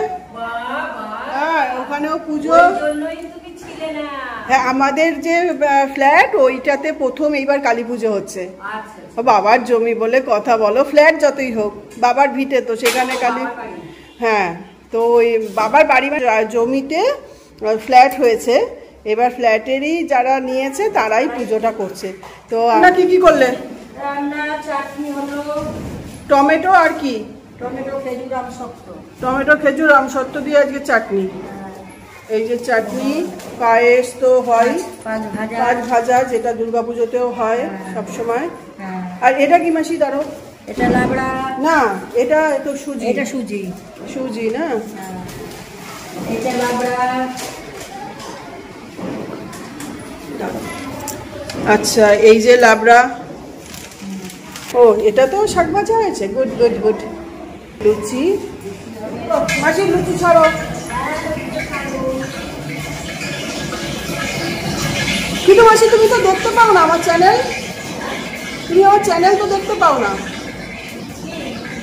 হ্যাঁ, ওখানেও পুজো। হ্যাঁ, আমাদের যে ফ্ল্যাট ওইটাতে প্রথম এইবার কালী পুজো হচ্ছে। বাবার জমি বলে কথা, বলো ফ্ল্যাট যতই হোক বাবার ভিটে, তো সেখানে কালী। হ্যাঁ, তো ওই বাবার বাড়ি জমিতে ফ্ল্যাট হয়েছে, এবার ফ্ল্যাটেরই যারা নিয়েছে তারাই পুজোটা করছে। তো আমরা কি কি করলে? টমেটো আর কি? টমেটো খেজুর আমসত্ত্ব দিয়ে আজকে চাটনি। এই যে চাটনি, পায়েস তো হয়, পাঁচ ভাজা যেটা দুর্গাপুজোতেও হয় সবসময়। আর এটা কি মাসি? দাঁড়ো, এটা লাবড়া না, এটা তো সুজি। এটা সুজি, সুজি না? এটা লাবড়া। আচ্ছা, এই যে লাবড়া। ও, এটা তো শাক ভাজা হয়েছে। Good good good. লুচি, মাসি লুচি ছাড়ো। কিন্তু মাসি তুমি তো দেখতে পাও না আমার চ্যানেল, তুমি আমার চ্যানেল তো দেখতে পাও না,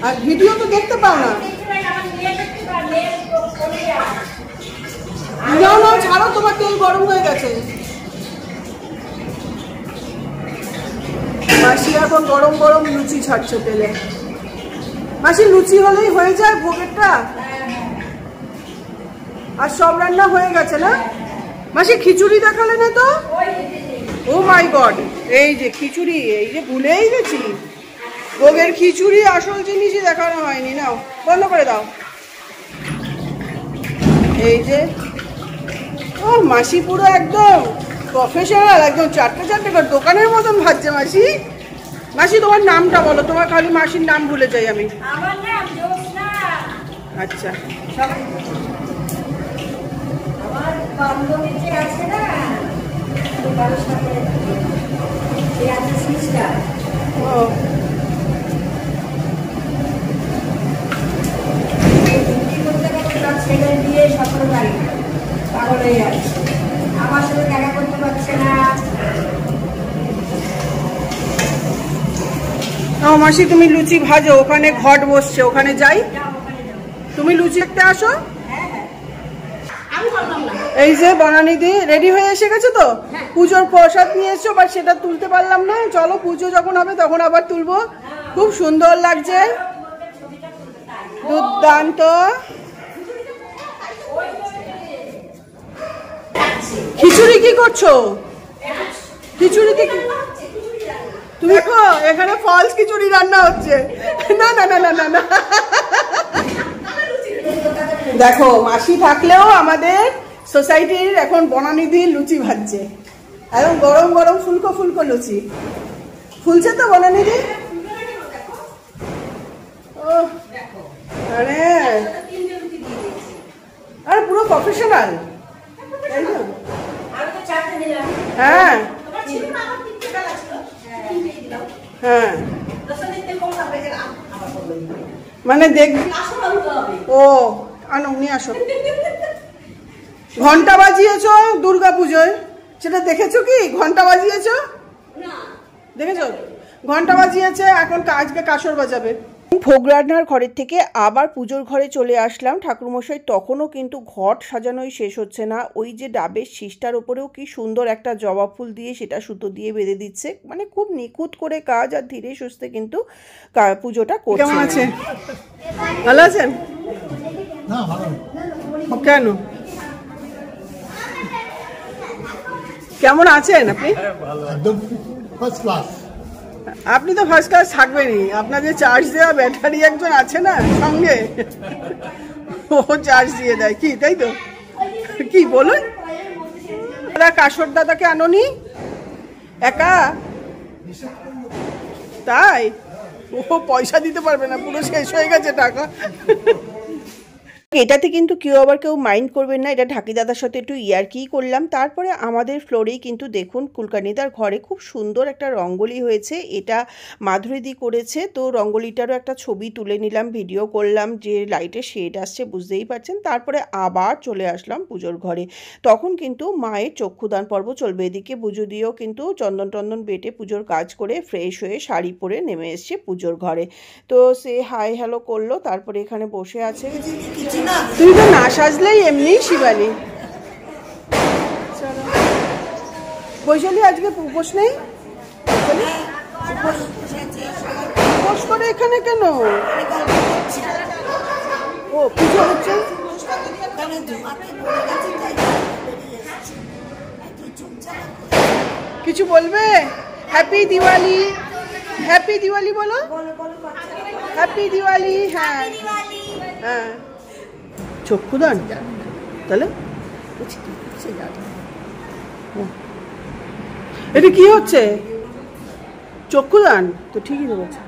আর ভিডিও তো দেখতে পাও না। না না, ছাড়ো, তোমার তেল গরম হয়ে গেছে। মাসি এখন গরম গরম লুচি ছাড়ছে তেলে। মাসি লুচি হলেই হয়ে যায় ভোগেরটা, আর সব রান্না হয়ে গেছে না? মাসি খিচুড়ি দেখালে না তো? ও মাই গড, এই যে খিচুড়ি, এই যে ভুলেই গেছি, ভোগের খিচুড়ি আসল জিনিসই দেখানো হয়নি। নাও, বন্ধ করে দাও। এই যে, ও মাসি পুরো একদম প্রফেশনাল, একদম চারটে চারটে করে দোকানের মতন ভাজছে মাসি। মাসি তোমার নামটা বলো, তোমার খালি মাসির নাম ভুলে যাই আমি। আমার নাম জ্যোৎস্না। আচ্ছা, আমার বান্ধবী যে আছে না, কারোর সাথে এই আছে সিস্টার। ও ছেলে দিয়ে 17 তারিখ পাগল হয়ে যাচ্ছে, আমার সাথে দেখা করতে পারছে না। মাসি তুমি লুচি ভাজো, ওখানে ঘট বসছে, ওখানে যাই, তুমি লুচি দেখতে আসো। এই যে বনানিদি রেডি হয়ে এসে গেছে, তো পুজোর প্রসাদ নিয়ে এসছো, বাট সেটা তুলতে পারলাম না। চলো পুজো যখন হবে তখন আবার তুলবো। খুব সুন্দর লাগছে, দুর্দান্ত। খিচুড়ি কি করছো? খিচুড়িতে কি তুমি দেখো এখানে ফলস খিচুড়ি রান্না হচ্ছে। না না না না না না, দেখো মাসি থাকলেও আমাদের সোসাইটির এখন বনানিধি লুচি ভাজছে, একদম গরম গরম ফুলকো ফুলকো লুচি ফুলছে তো বনানিধি। ও আরে আরে পুরো প্রফেশনাল, তাই না? হ্যাঁ হ্যাঁ, মানে দেখ ও আনো নিয়ে আসো। ঘন্টা বাজিয়েছো দুর্গা পুজোয়, সেটা দেখেছো কি? ঘন্টা বাজিয়েছো, দেখেছো? ঘন্টা বাজিয়েছে, এখন আজকে কাসর বাজাবে। ভোগ রান্নার ঘরের থেকে আবার পুজোর ঘরে চলে আসলাম। ঠাকুরমশাই তখনও কিন্তু ঘট সাজানোই শেষ হচ্ছে না। ওই যে ডাবের শীষটার ওপরেও কি সুন্দর একটা জবা ফুল দিয়ে সেটা সুতো দিয়ে বেঁধে দিচ্ছে, মানে খুব নিখুঁত করে কাজ, আর ধীরে সুস্থে কিন্তু পুজোটা করছে। কেমন আছে? ভালো আছেন? না ভালো কেন, কেমন আছেন আপনি? একদম ফার্স্ট ক্লাস। আপনি তো ফার্স্ট ক্লাস থাকবেনই, আপনার যে চার্জ দেওয়া ব্যাটারি একজন আছে না সঙ্গে, ও চার্জ দিয়ে দেয় কি, তাই তো? কি বলুন, কাসর দাদাকে আনোনি একা? তাই ও পয়সা দিতে পারবে না, পুরো শেষ হয়ে গেছে টাকা। এটাতে কিন্তু কেউ আবার কেউ মাইন্ড করবেন না, এটা ঢাকি দাদার সাথে একটু ইয়ার্কি করলাম। তারপরে আমাদের ফ্লোরেই কিন্তু দেখুন কুলকানিদার ঘরে খুব সুন্দর একটা রঙ্গোলি হয়েছে, এটা মাধুরীদি করেছে। তো রঙ্গোলিটারও একটা ছবি তুলে নিলাম, ভিডিও করলাম, যে লাইটের শেড আসছে বুঝতেই পারছেন। তারপরে আবার চলে আসলাম পুজোর ঘরে। তখন কিন্তু মায়ের চক্ষুদান পর্ব চলবে, এদিকে পুজো দিয়েও কিন্তু চন্দন টন্দন বেটে পুজোর কাজ করে ফ্রেশ হয়ে শাড়ি পরে নেমে এসছে পুজোর ঘরে। তো সে হাই হ্যালো করলো, তারপরে এখানে বসে আছে। তুই তো না সাজলেই এমনি শিবানী। বৈশালী আজকে উপোস নেই? উপোস করে এখানে কেন? ও পুজো হচ্ছে, কিছু বলবে? হ্যাপি দিওয়ালি, হ্যাপি দিওয়ালি বলো, হ্যাপি দিওয়ালি। হ্যাঁ হ্যাঁ, চক্ষুদান তাহলে এটা কি হচ্ছে? চক্ষুদান তো ঠিকই বলছে।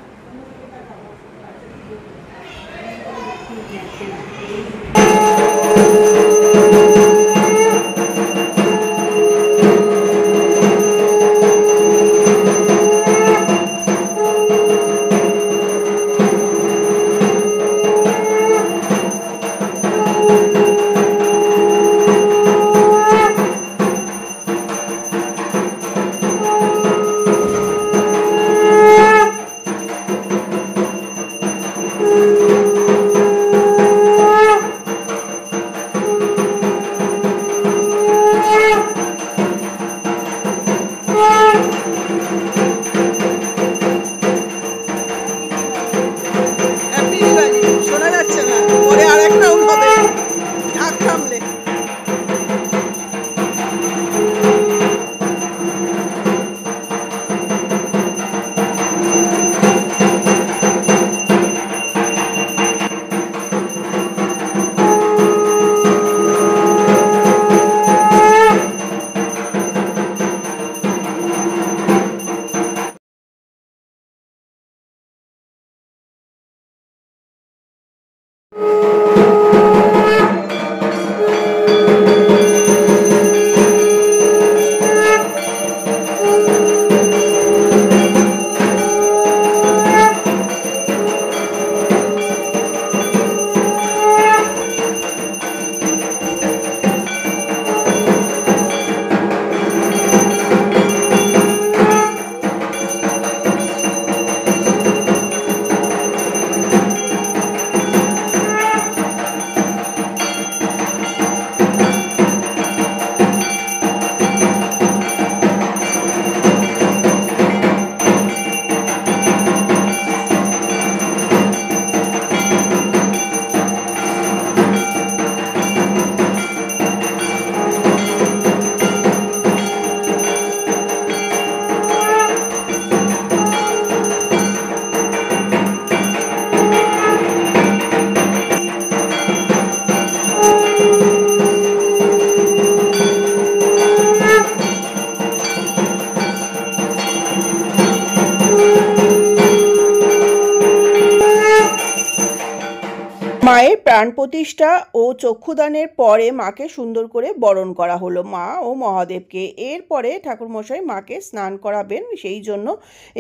মায়ের প্রাণ প্রতিষ্ঠা ও চক্ষুদানের পরে মাকে সুন্দর করে বরণ করা হলো, মা ও মহাদেবকে। এরপরে ঠাকুরমশাই মাকে স্নান করাবেন, সেই জন্য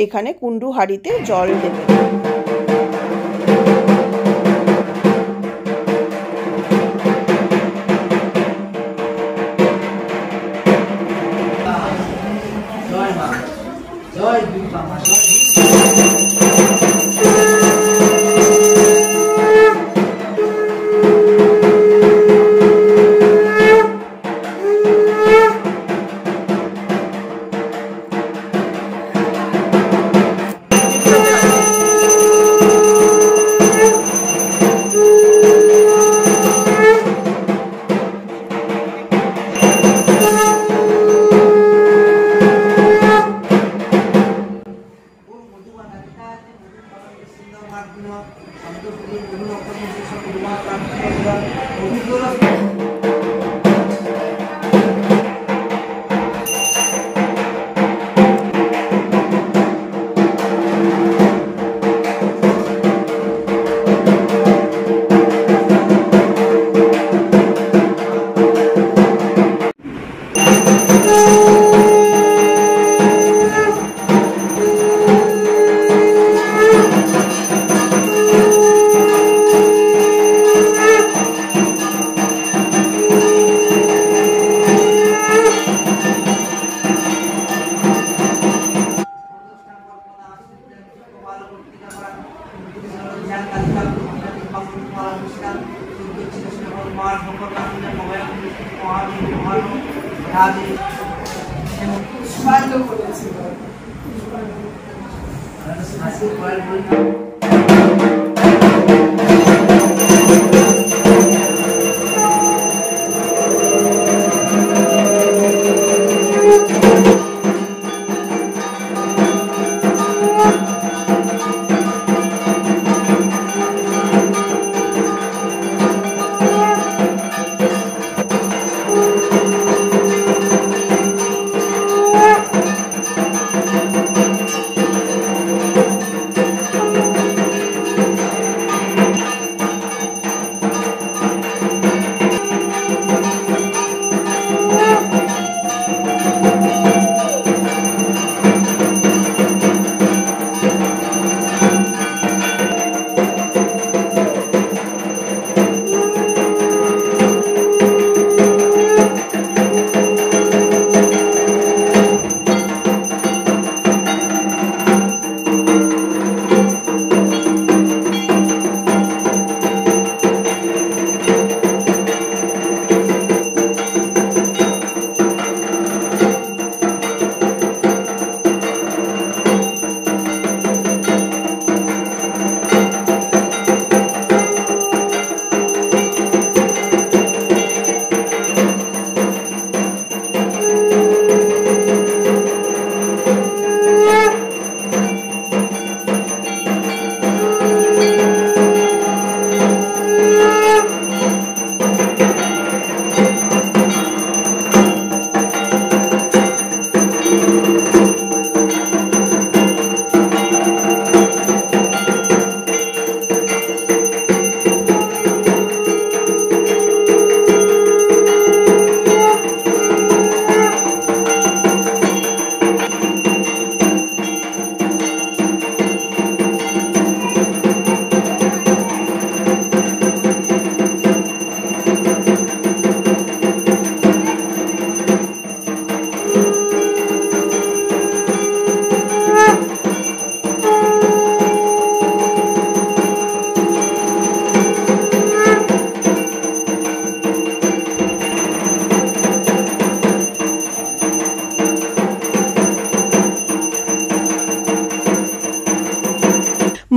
এখানে কুণ্ডু হাঁড়িতে জল দেবেন। জয় মা, জয় দুর্গা মা, জয়।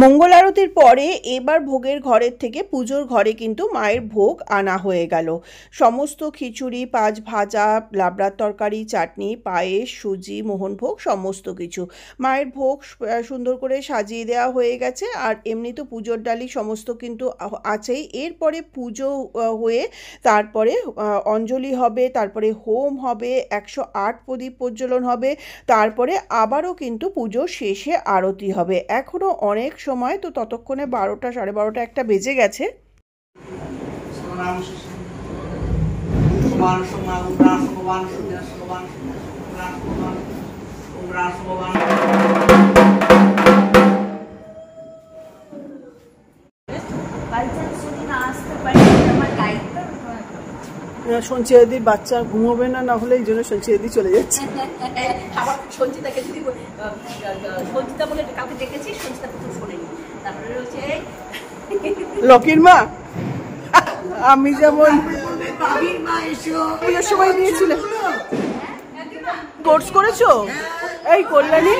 মঙ্গল আরতির পরে এবার ভোগের ঘরের থেকে পুজোর ঘরে কিন্তু মায়ের ভোগ আনা হয়ে গেল। সমস্ত খিচুড়ি, পাঁচ ভাজা, লাবড়ার তরকারি, চাটনি, পায়েস, সুজি, মোহনভোগ সমস্ত কিছু মায়ের ভোগ সুন্দর করে সাজিয়ে দেওয়া হয়ে গেছে। আর এমনি তো পুজোর ডালি সমস্ত কিন্তু আছেই। এরপরে পুজো হয়ে তারপরে অঞ্জলি হবে, তারপরে হোম হবে, 108 প্রদীপ প্রজ্বলন হবে, তারপরে আবারও কিন্তু পুজো শেষে আরতি হবে। এখনও অনেক সময়, তো ততক্ষণে 12টা, সাড়ে 12টা, 1টা বেজে গেছে। সঞ্চিতাদির বাচ্চা ঘুমোবে না, না হলে এই জন্য সঞ্চিতাদি চলে যাচ্ছে। আবার সঞ্চিতাকে যদি সঞ্চিতা বলে কাউকে দেখেছি, সঞ্চিতা প্রথম শোনেনি। তারপরে হচ্ছে লকির মা, আমি যেমন পুজোর সময় দিয়েছিলে কোর্স করেছো এই কল্যাণী,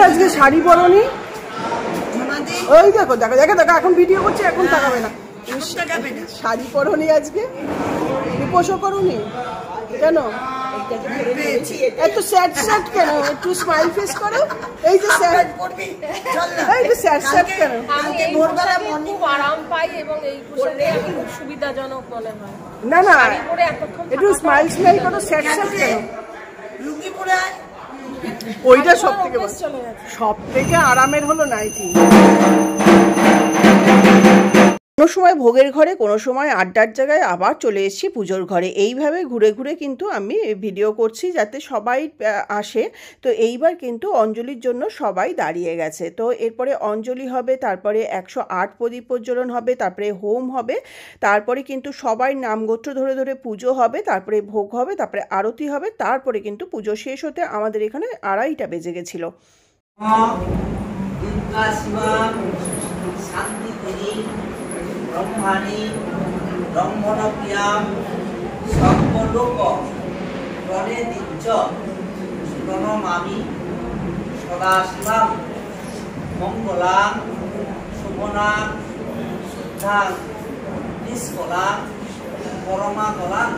আজকে শাড়ি পরনি। ওই দেখো দেখো দেখো দেখো, এখন ভিডিও করছে, এখন তাকাবে না। শাড়ি পরনি আজকে, উপোসও করনি কেন? এত স্যাড স্যাড কেন? একটু স্মাইল ফেস করো। এই যে স্যাড, এই যে স্যাড স্যাড কেন? ভোরবেলা খুব আরাম পাই এবং এই পোশাকে আমি খুব সুবিধাজনক মনে হয়। না না, একটু স্মাইল স্মাইল করো, স্যাড স্যাড কেন? লুঙ্গি পরে ওইটা সব থেকে আরামের হলো নাইটি। কোনো সময় ভোগের ঘরে, কোনো সময় আড্ডার জায়গায়, আবার চলে এসেছি পুজোর ঘরে। এইভাবে ঘুরে ঘুরে কিন্তু আমি ভিডিও করছি যাতে সবাই আসে। তো এইবার কিন্তু অঞ্জলির জন্য সবাই দাঁড়িয়ে গেছে। তো এরপরে অঞ্জলি হবে, তারপরে 108 প্রদীপ প্রজ্বলন হবে, তারপরে হোম হবে, তারপরে কিন্তু সবাই নামগোত্র ধরে ধরে পুজো হবে, তারপরে ভোগ হবে, তারপরে আরতি হবে, তারপরে কিন্তু পুজো শেষ হতে আমাদের এখানে 2:30 বেজে গেছিলো। ব্রহ্মাণী ব্রহ্মণপ্রিয়াম সর্বলোক প্রণেদিচ্চ প্রণমামি সদাশিবাম মঙ্গলাং শুভনাং শুদ্ধাং নিষ্কলাং পরমাকলাং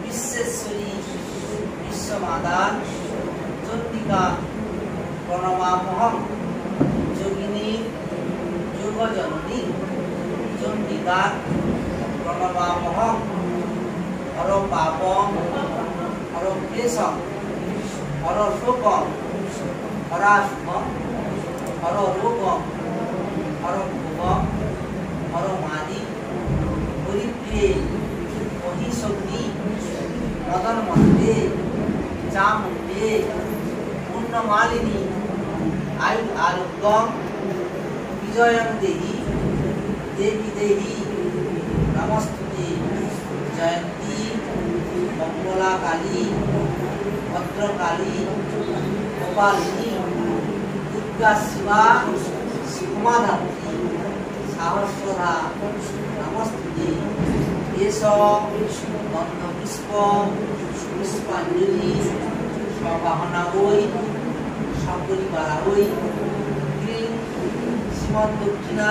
বিশ্বেশ্বরী বিশ্বমাদাং চন্ডিকা প্রণমামহং যোগিনী যোগজননী চন্ডিকা প্রণমামহং হর পাপং হর ক্লেশং হর শোকং হরাশুভং হর রোগং হর ভোগং হর মাদি হরিপ্রিয়ে মহিশক্তি মদন মন্দিরে চামুণ্ডে পূর্ণমালিনী আয়ু আরোগ্যং বিজয়ং দেহি দেবী দেহি নমস্তুতে জয়ন্তী মঙ্গলা কালী ভদ্রকালী গোপালিনী দুর্গা শিবা উমাধাত্রী সাহস্রধা নমস্তুতে এস গন্ধপুষ্প পুষ্পাঞ্জলি সবাহনা ওই সপরিবারা ওই ক্রিং শ্রীমদ্দক্ষিণা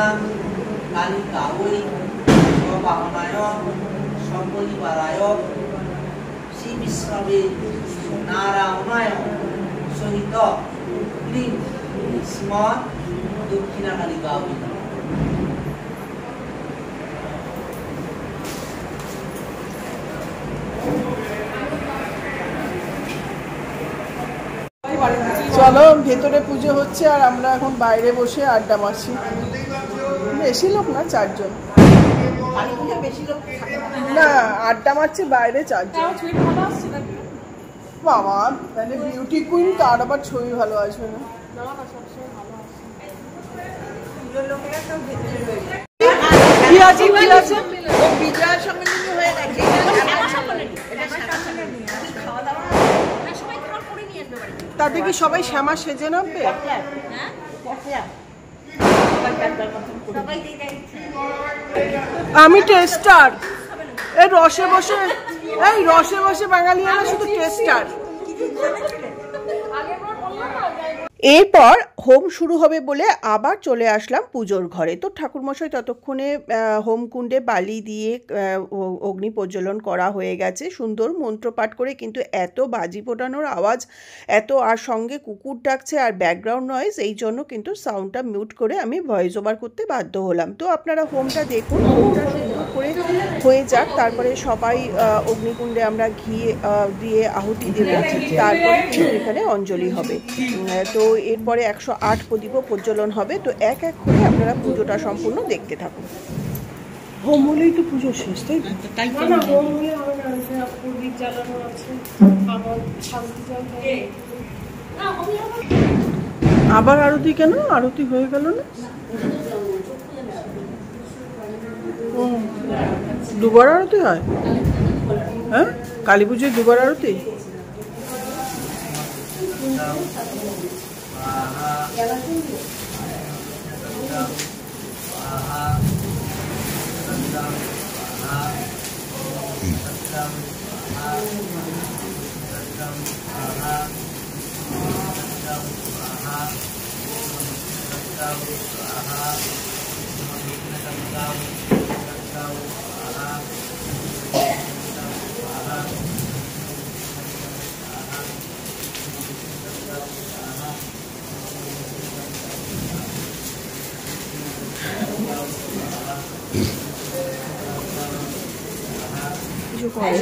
কালিকা ওই সবাহনায় সপরিবারায় শ্রী বিষ্ণবে নারায়ণায় সহিত ক্রিং শ্রীমদ দক্ষিণা কালিকা ওই। চলো, ভেতরে পুজো হচ্ছে আর আমরা এখন বাইরে বসে আড্ডা মারছি। বেশি লোক না, 4 জন। না, আড্ডা মারছি বাইরে 4 জন। বাবা তাহলে বিউটি কুইন, তার আবার ছবি ভালো আসবে না। কি আছে কি আছে? বিজয়া সম্মেলনী হয়ে গেছে। তাতে কি সবাই শ্যামা সেজে নামবে? আমি টেস্টার, এই রসে বসে বাঙালিয়ানা শুধু টেস্টার। এরপর হোম শুরু হবে বলে আবার চলে আসলাম পুজোর ঘরে। তো ঠাকুরমশাই ততক্ষণে হোমকুণ্ডে বালি দিয়ে অগ্নি প্রজ্বলন করা হয়ে গেছে, সুন্দর মন্ত্রপাঠ করে। কিন্তু এত বাজি ফোটানোর আওয়াজ, এত আর সঙ্গে কুকুর ডাকছে আর ব্যাকগ্রাউন্ড নয়েজ, এই জন্য কিন্তু সাউন্ডটা মিউট করে আমি ভয়েস ওভার করতে বাধ্য হলাম। তো আপনারা হোমটা দেখুন, হোমটা সুন্দর করে হয়ে যাক, তারপরে সবাই অগ্নিকুণ্ডে আমরা ঘি দিয়ে আহুতি দেব, তারপরে এখানে অঞ্জলি হবে। তো এরপরে 108 প্রদীপও প্রজ্বলন হবে। তো এক এক করে আপনারা পুজোটা সম্পূর্ণ দেখতে থাকুন। হোম হলেই তো পুজো শেষ, তাই তো? না হোম হলে হবে না, প্রদীপ জ্বালানো আছে, আবার শান্তি জল হবে। আবার আরতি কেন? আরতি হয়ে গেল না? দুবার আরতি হয়? হ্যাঁ, কালী পুজোয় দুবার আরতি? কিছু করে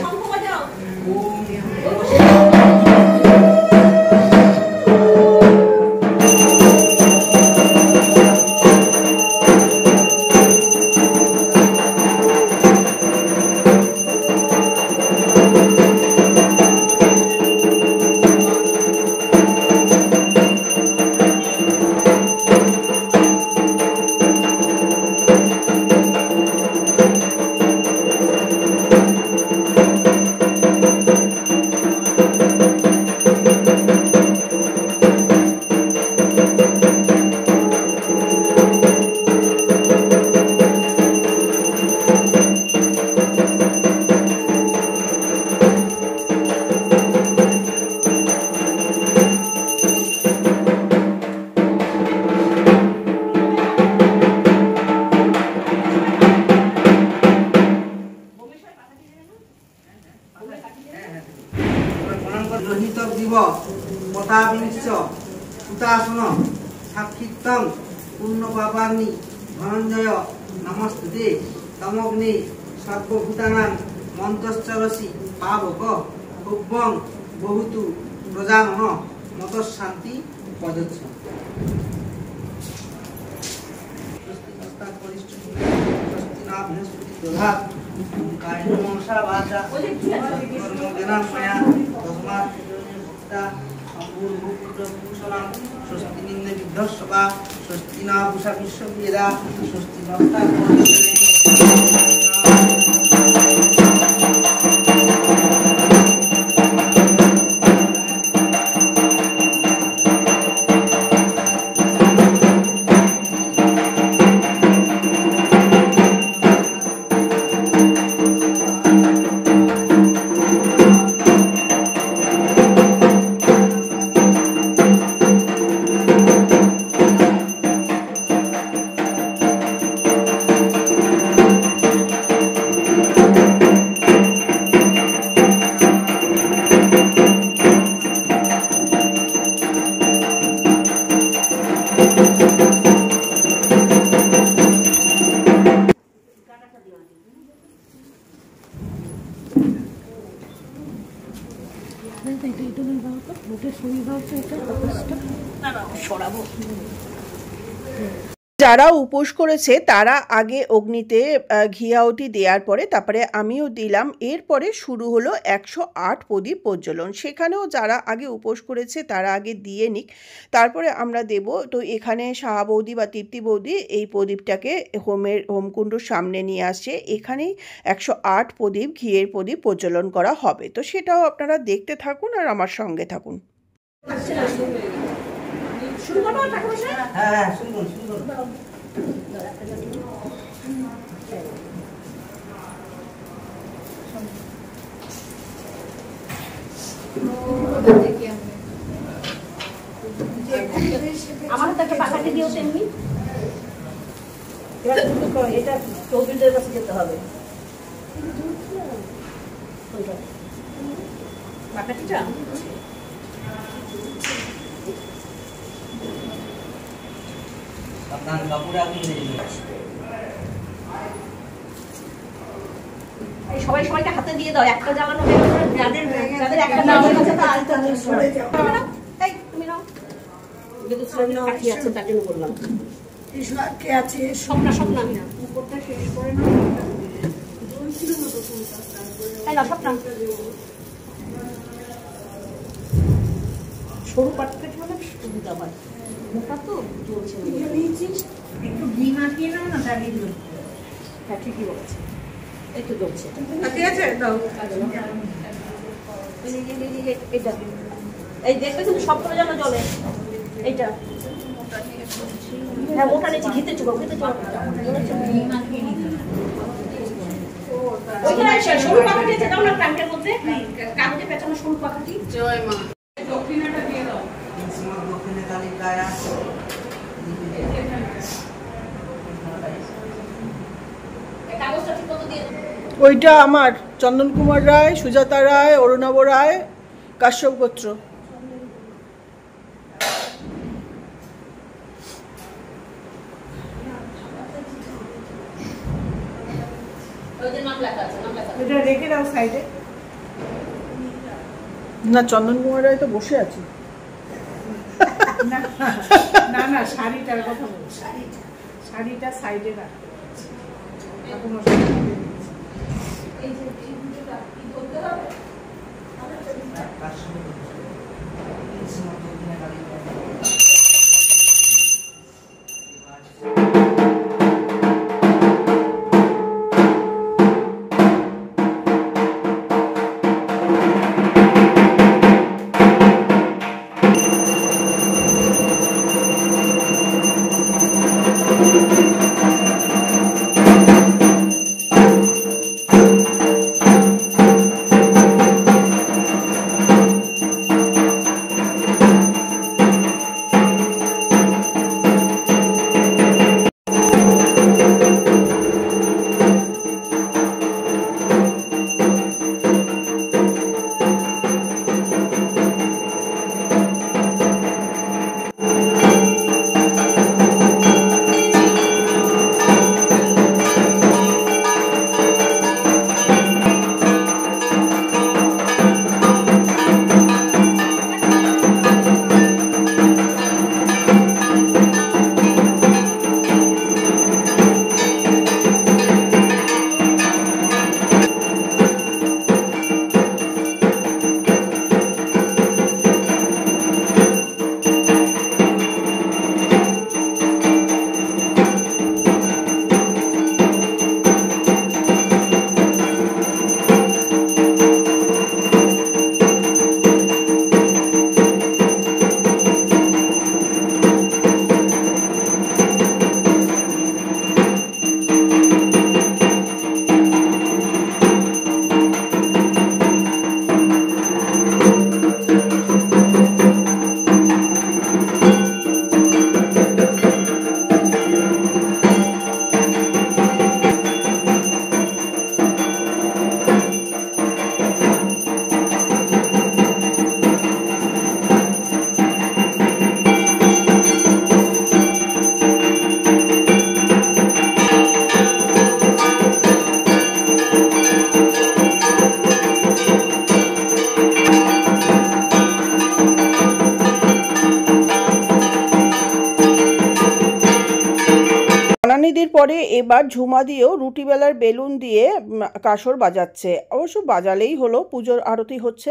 লোহিতক দিব পতাবিংশ সুতাসন সাক্ষিতং পূর্ণ পাপানি ধনঞ্জয় নমস্তুতে তমগ্নি সর্বভূতানাং মন্ত্রশ্চরসি পাবক ভুবং বহুতু প্রজানন মতঃশান্তি পদচ্ছ স্বস্তি নিম্নে বিধ্বস্বা স্বস্তি না পুষা বিশ্ববেদা স্বস্তি নস্তা যারা উপোস করেছে তারা আগে অগ্নিতে ঘি আহুতি দেওয়ার পরে তারপরে আমিও দিলাম। এরপরে শুরু হলো 108 প্রদীপ প্রজ্বলন। সেখানেও যারা আগে উপোস করেছে তারা আগে দিয়ে নিক, তারপরে আমরা দেব। তো এখানে সাহা বৌদি বা তৃপ্তি বৌদি এই প্রদীপটাকে হোমকুণ্ডর সামনে নিয়ে আসছে। এখানেই 108 প্রদীপ ঘিয়ের প্রদীপ প্রজ্বলন করা হবে। তো সেটাও আপনারা দেখতে থাকুন আর আমার সঙ্গে থাকুন। হ্যাঁ সুন্দর সুন্দর আমার তাকে পাখাতে দিও তেমনি। এটা চৌধুরীদের কাছে যেতে হবে। পাখাটিটা আপনার কাপড়ে আপনি সবাই সবাইকে হাতে দিয়ে দাও। একটা জ্বালানো হয়ে গেছে, যাদের একটা নাম আছে তাদের সরে যাও। এই তুমি নাও। বেদুসলামী কাঠি আছে তার জন্য বললাম। কে আছে স্বপ্না স্বপ্না উপরটা শেষ করে না তাই না স্বপ্না সরু পাট কেটে অনেক সুবিধা হয়, মোটা তো চলছে একটু ঘি মাখিয়ে নাও না দাঁড়িয়ে দিল। হ্যাঁ ঠিকই বলেছে, একটু জ্বলছে। ঠিক আছে দাও। এইটা এই দেখবে কিন্তু সবগুলো যেন জলে এইটা। হ্যাঁ মোটা নিচে ঘিতে চুকাও, ঘিতে চুকাও। ওইখানে সরু পাখাটি আছে, দাও না ট্যাঙ্কের মধ্যে কাগজে পেঁচানো সরু পাখাটি। জয় মা। দক্ষিণাটা দিয়ে দাও। দক্ষিণে কালিকায় কাগজটা ঠিক মতো দিয়ে দাও। ওইটা আমার চন্দন কুমার রায়, সুজাতা রায়, অরুণাব রায়, কাশ্যপ গোত্র। ওদের নাম লেখা আছে, নাম লেখা আছে। এটা রেখে দাও সাইডে। না চন্দন কুমার রায় তো বসে আছে। না না শাড়িটার কথা বলছি, শাড়িটা সাইডে রাখতে বলছি। এখনো বনানীদির পরে এবার ঝুমা দিয়েও রুটি বেলার বেলুন দিয়ে কাসর বাজাচ্ছে। অবশ্য বাজালেই হলো, পুজোর আরতি হচ্ছে।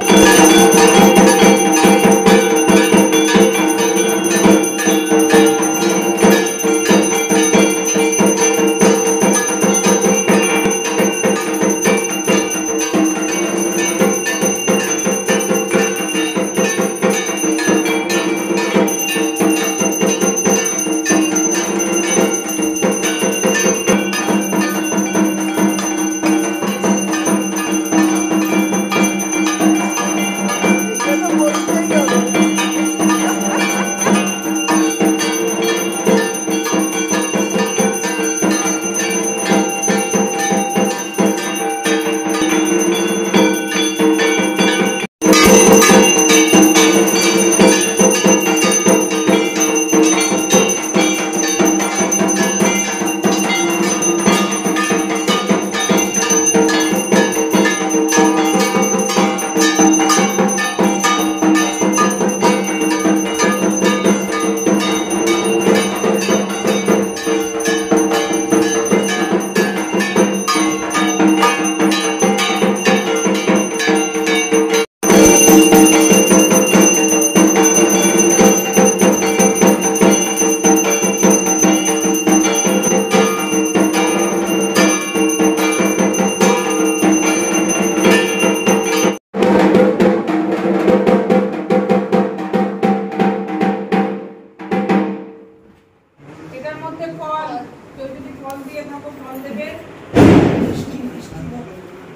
মধ্যে ফল, কেউ যদি ফল দিয়ে থাকো ফল দেবে।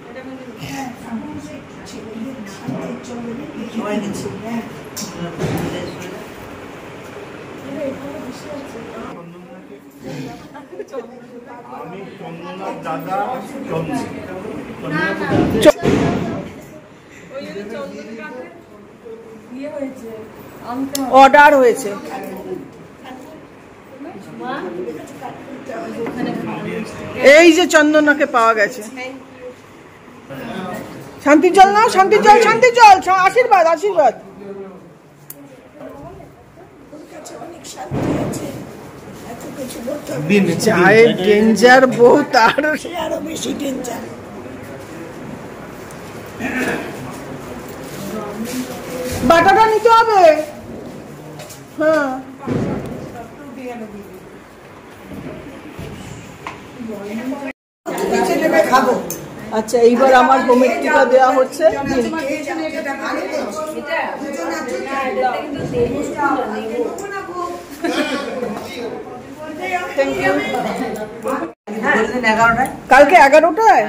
এটা কিন্তু হ্যাঁ, আমার সেই ছেলেদের ছাদের জলে সবাই নিচ্ছে। এখানে বেশি আছে। আমি চন্দনার দাদা চন্দন ওই যদি চন্দন কাঠে ইয়ে হয়েছে, আনতে হবে। অর্ডার হয়েছে। এই যে চন্দনাকে পাওয়া গেছে। শান্তির জল নাও, শান্তির জল, শান্তির জল, আশীর্বাদ, আশীর্বাদ। চায়ের ডেঞ্জার বউ তার আরো বেশি ডেঞ্জার। বাটাটা নিতে হবে। হ্যাঁ, খাবো। আচ্ছা এইবার আমার হোমের টিকা দেওয়া হচ্ছে। বললেন 11টায়? কালকে 11টায়?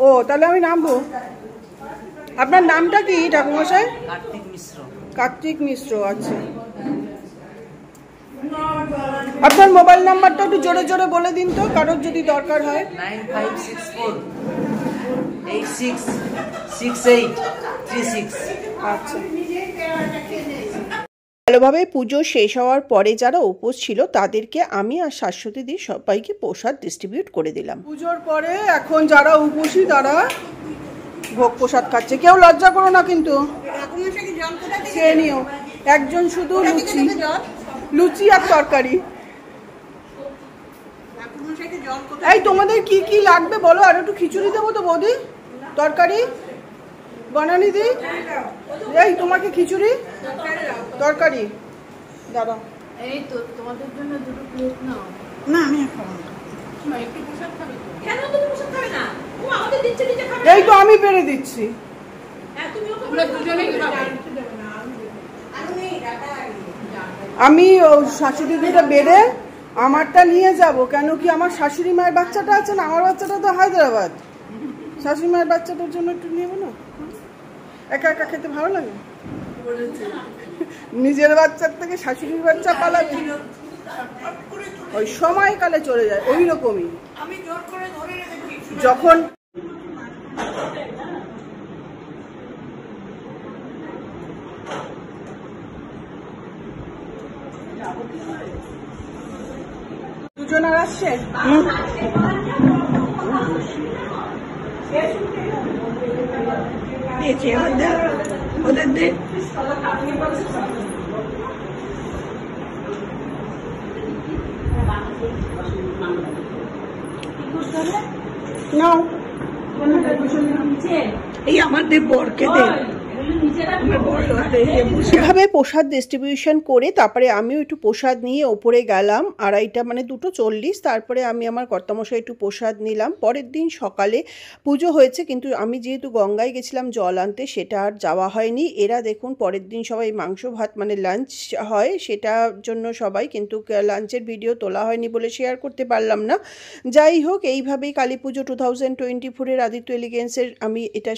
ও তাহলে আমি নামবো। আপনার নামটা কি ঠাকুরমশাই? কার্তিক মিশ্র। কার্তিক মিশ্র। আচ্ছা, আপনার মোবাইল নাম্বারটা একটু জোরে জোরে বলে দিন তো, কারোর যদি দরকার হয়। 9564 866836। আচ্ছা, ভালোভাবে পুজো শেষ হওয়ার পরে যারা উপোস ছিল তাদেরকে আমি আর শাশ্বতী দি সবাইকে প্রসাদ ডিস্ট্রিবিউট করে দিলাম। পুজোর পরে এখন যারা উপোসী তারা ভোগ প্রসাদ খাচ্ছে। কেউ লজ্জা করো না কিন্তু, খেয়ে নিও। একজন শুধু লুচি আর তরকারি। এই তোমাদের কি কি লাগবে বলো, আর একটু খিচুড়ি দেবো তো বৌদি, তরকারি বানানি দি। এই তোমাকে খিচুড়ি তরকারি দাদা। এই তো তোমাদের জন্য দুটো প্লেট নাও। না আমি খাবো না। একটু প্রসাদ খাবে তো? কেন তুমি প্রসাদ খাবে না? ও আমাদের দিচ্ছে, নিজে খাবে। এই তো আমি পেরে দিচ্ছি। হ্যাঁ, তুমি ওকে আমরা দুজনেই খাবো। আমি শাশুড়ি দিটা বেড়ে আমারটা নিয়ে যাব, কেন কি আমার শাশুড়ি মায়ের বাচ্চাটা আছে না, আমার বাচ্চাটা তো হায়দ্রাবাদ। শাশুড়ি মায়ের বাচ্চাটার জন্য একটু নেবো না, একা একা খেতে ভালো লাগে। নিজের বাচ্চার থেকে শাশুড়ির বাচ্চা পালাবে, ওই সময়কালে চলে যায়। ওই রকমই যখন দুজন আর আসছে। ওদের দে। নাও, এই আমাদের বরকে দে। এভাবে প্রসাদ ডিস্ট্রিবিউশন করে তারপরে আমিও একটু প্রসাদ নিয়ে ওপরে গেলাম। 2:30 মানে 2:40। তারপরে আমি আমার কর্তামশাই একটু প্রসাদ নিলাম। পরের দিন সকালে পুজো হয়েছে, কিন্তু আমি যেহেতু গঙ্গায় গেছিলাম জল আনতে, সেটা আর যাওয়া হয়নি। এরা দেখুন পরের দিন সবাই মাংস ভাত মানে লাঞ্চ হয়, সেটার জন্য সবাই, কিন্তু লাঞ্চের ভিডিও তোলা হয়নি বলে শেয়ার করতে পারলাম না। যাই হোক, এইভাবেই কালী পুজো 2024-এর আদিত্য এলিগেন্সের আমি এটা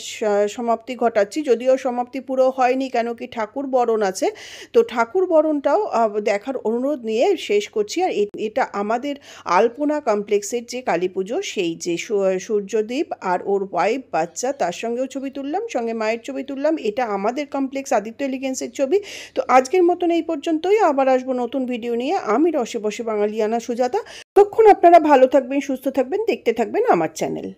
সমাপ্তি ঘটাচ্ছি। যদিও সমাপ্তি পুরো হয়নি, কেন কি ঠাকুর বরণ আছে, তো ঠাকুর বরণটাও দেখার অনুরোধ নিয়ে শেষ করছি। আর এটা আমাদের আলপনা কমপ্লেক্সের যে কালী পুজো, সেই যে সূর্যদীপ আর ওর ওয়াইফ বাচ্চা, তার সঙ্গেও ছবি তুললাম, সঙ্গে মায়ের ছবি তুললাম। এটা আমাদের কমপ্লেক্স আদিত্য এলিগেন্সের ছবি। তো আজকের মতন এই পর্যন্তই, আবার আসবো নতুন ভিডিও নিয়ে। আমি রসে বসে বাঙালিয়ানা সুজাতা। ততক্ষণ আপনারা ভালো থাকবেন, সুস্থ থাকবেন, দেখতে থাকবেন আমার চ্যানেল।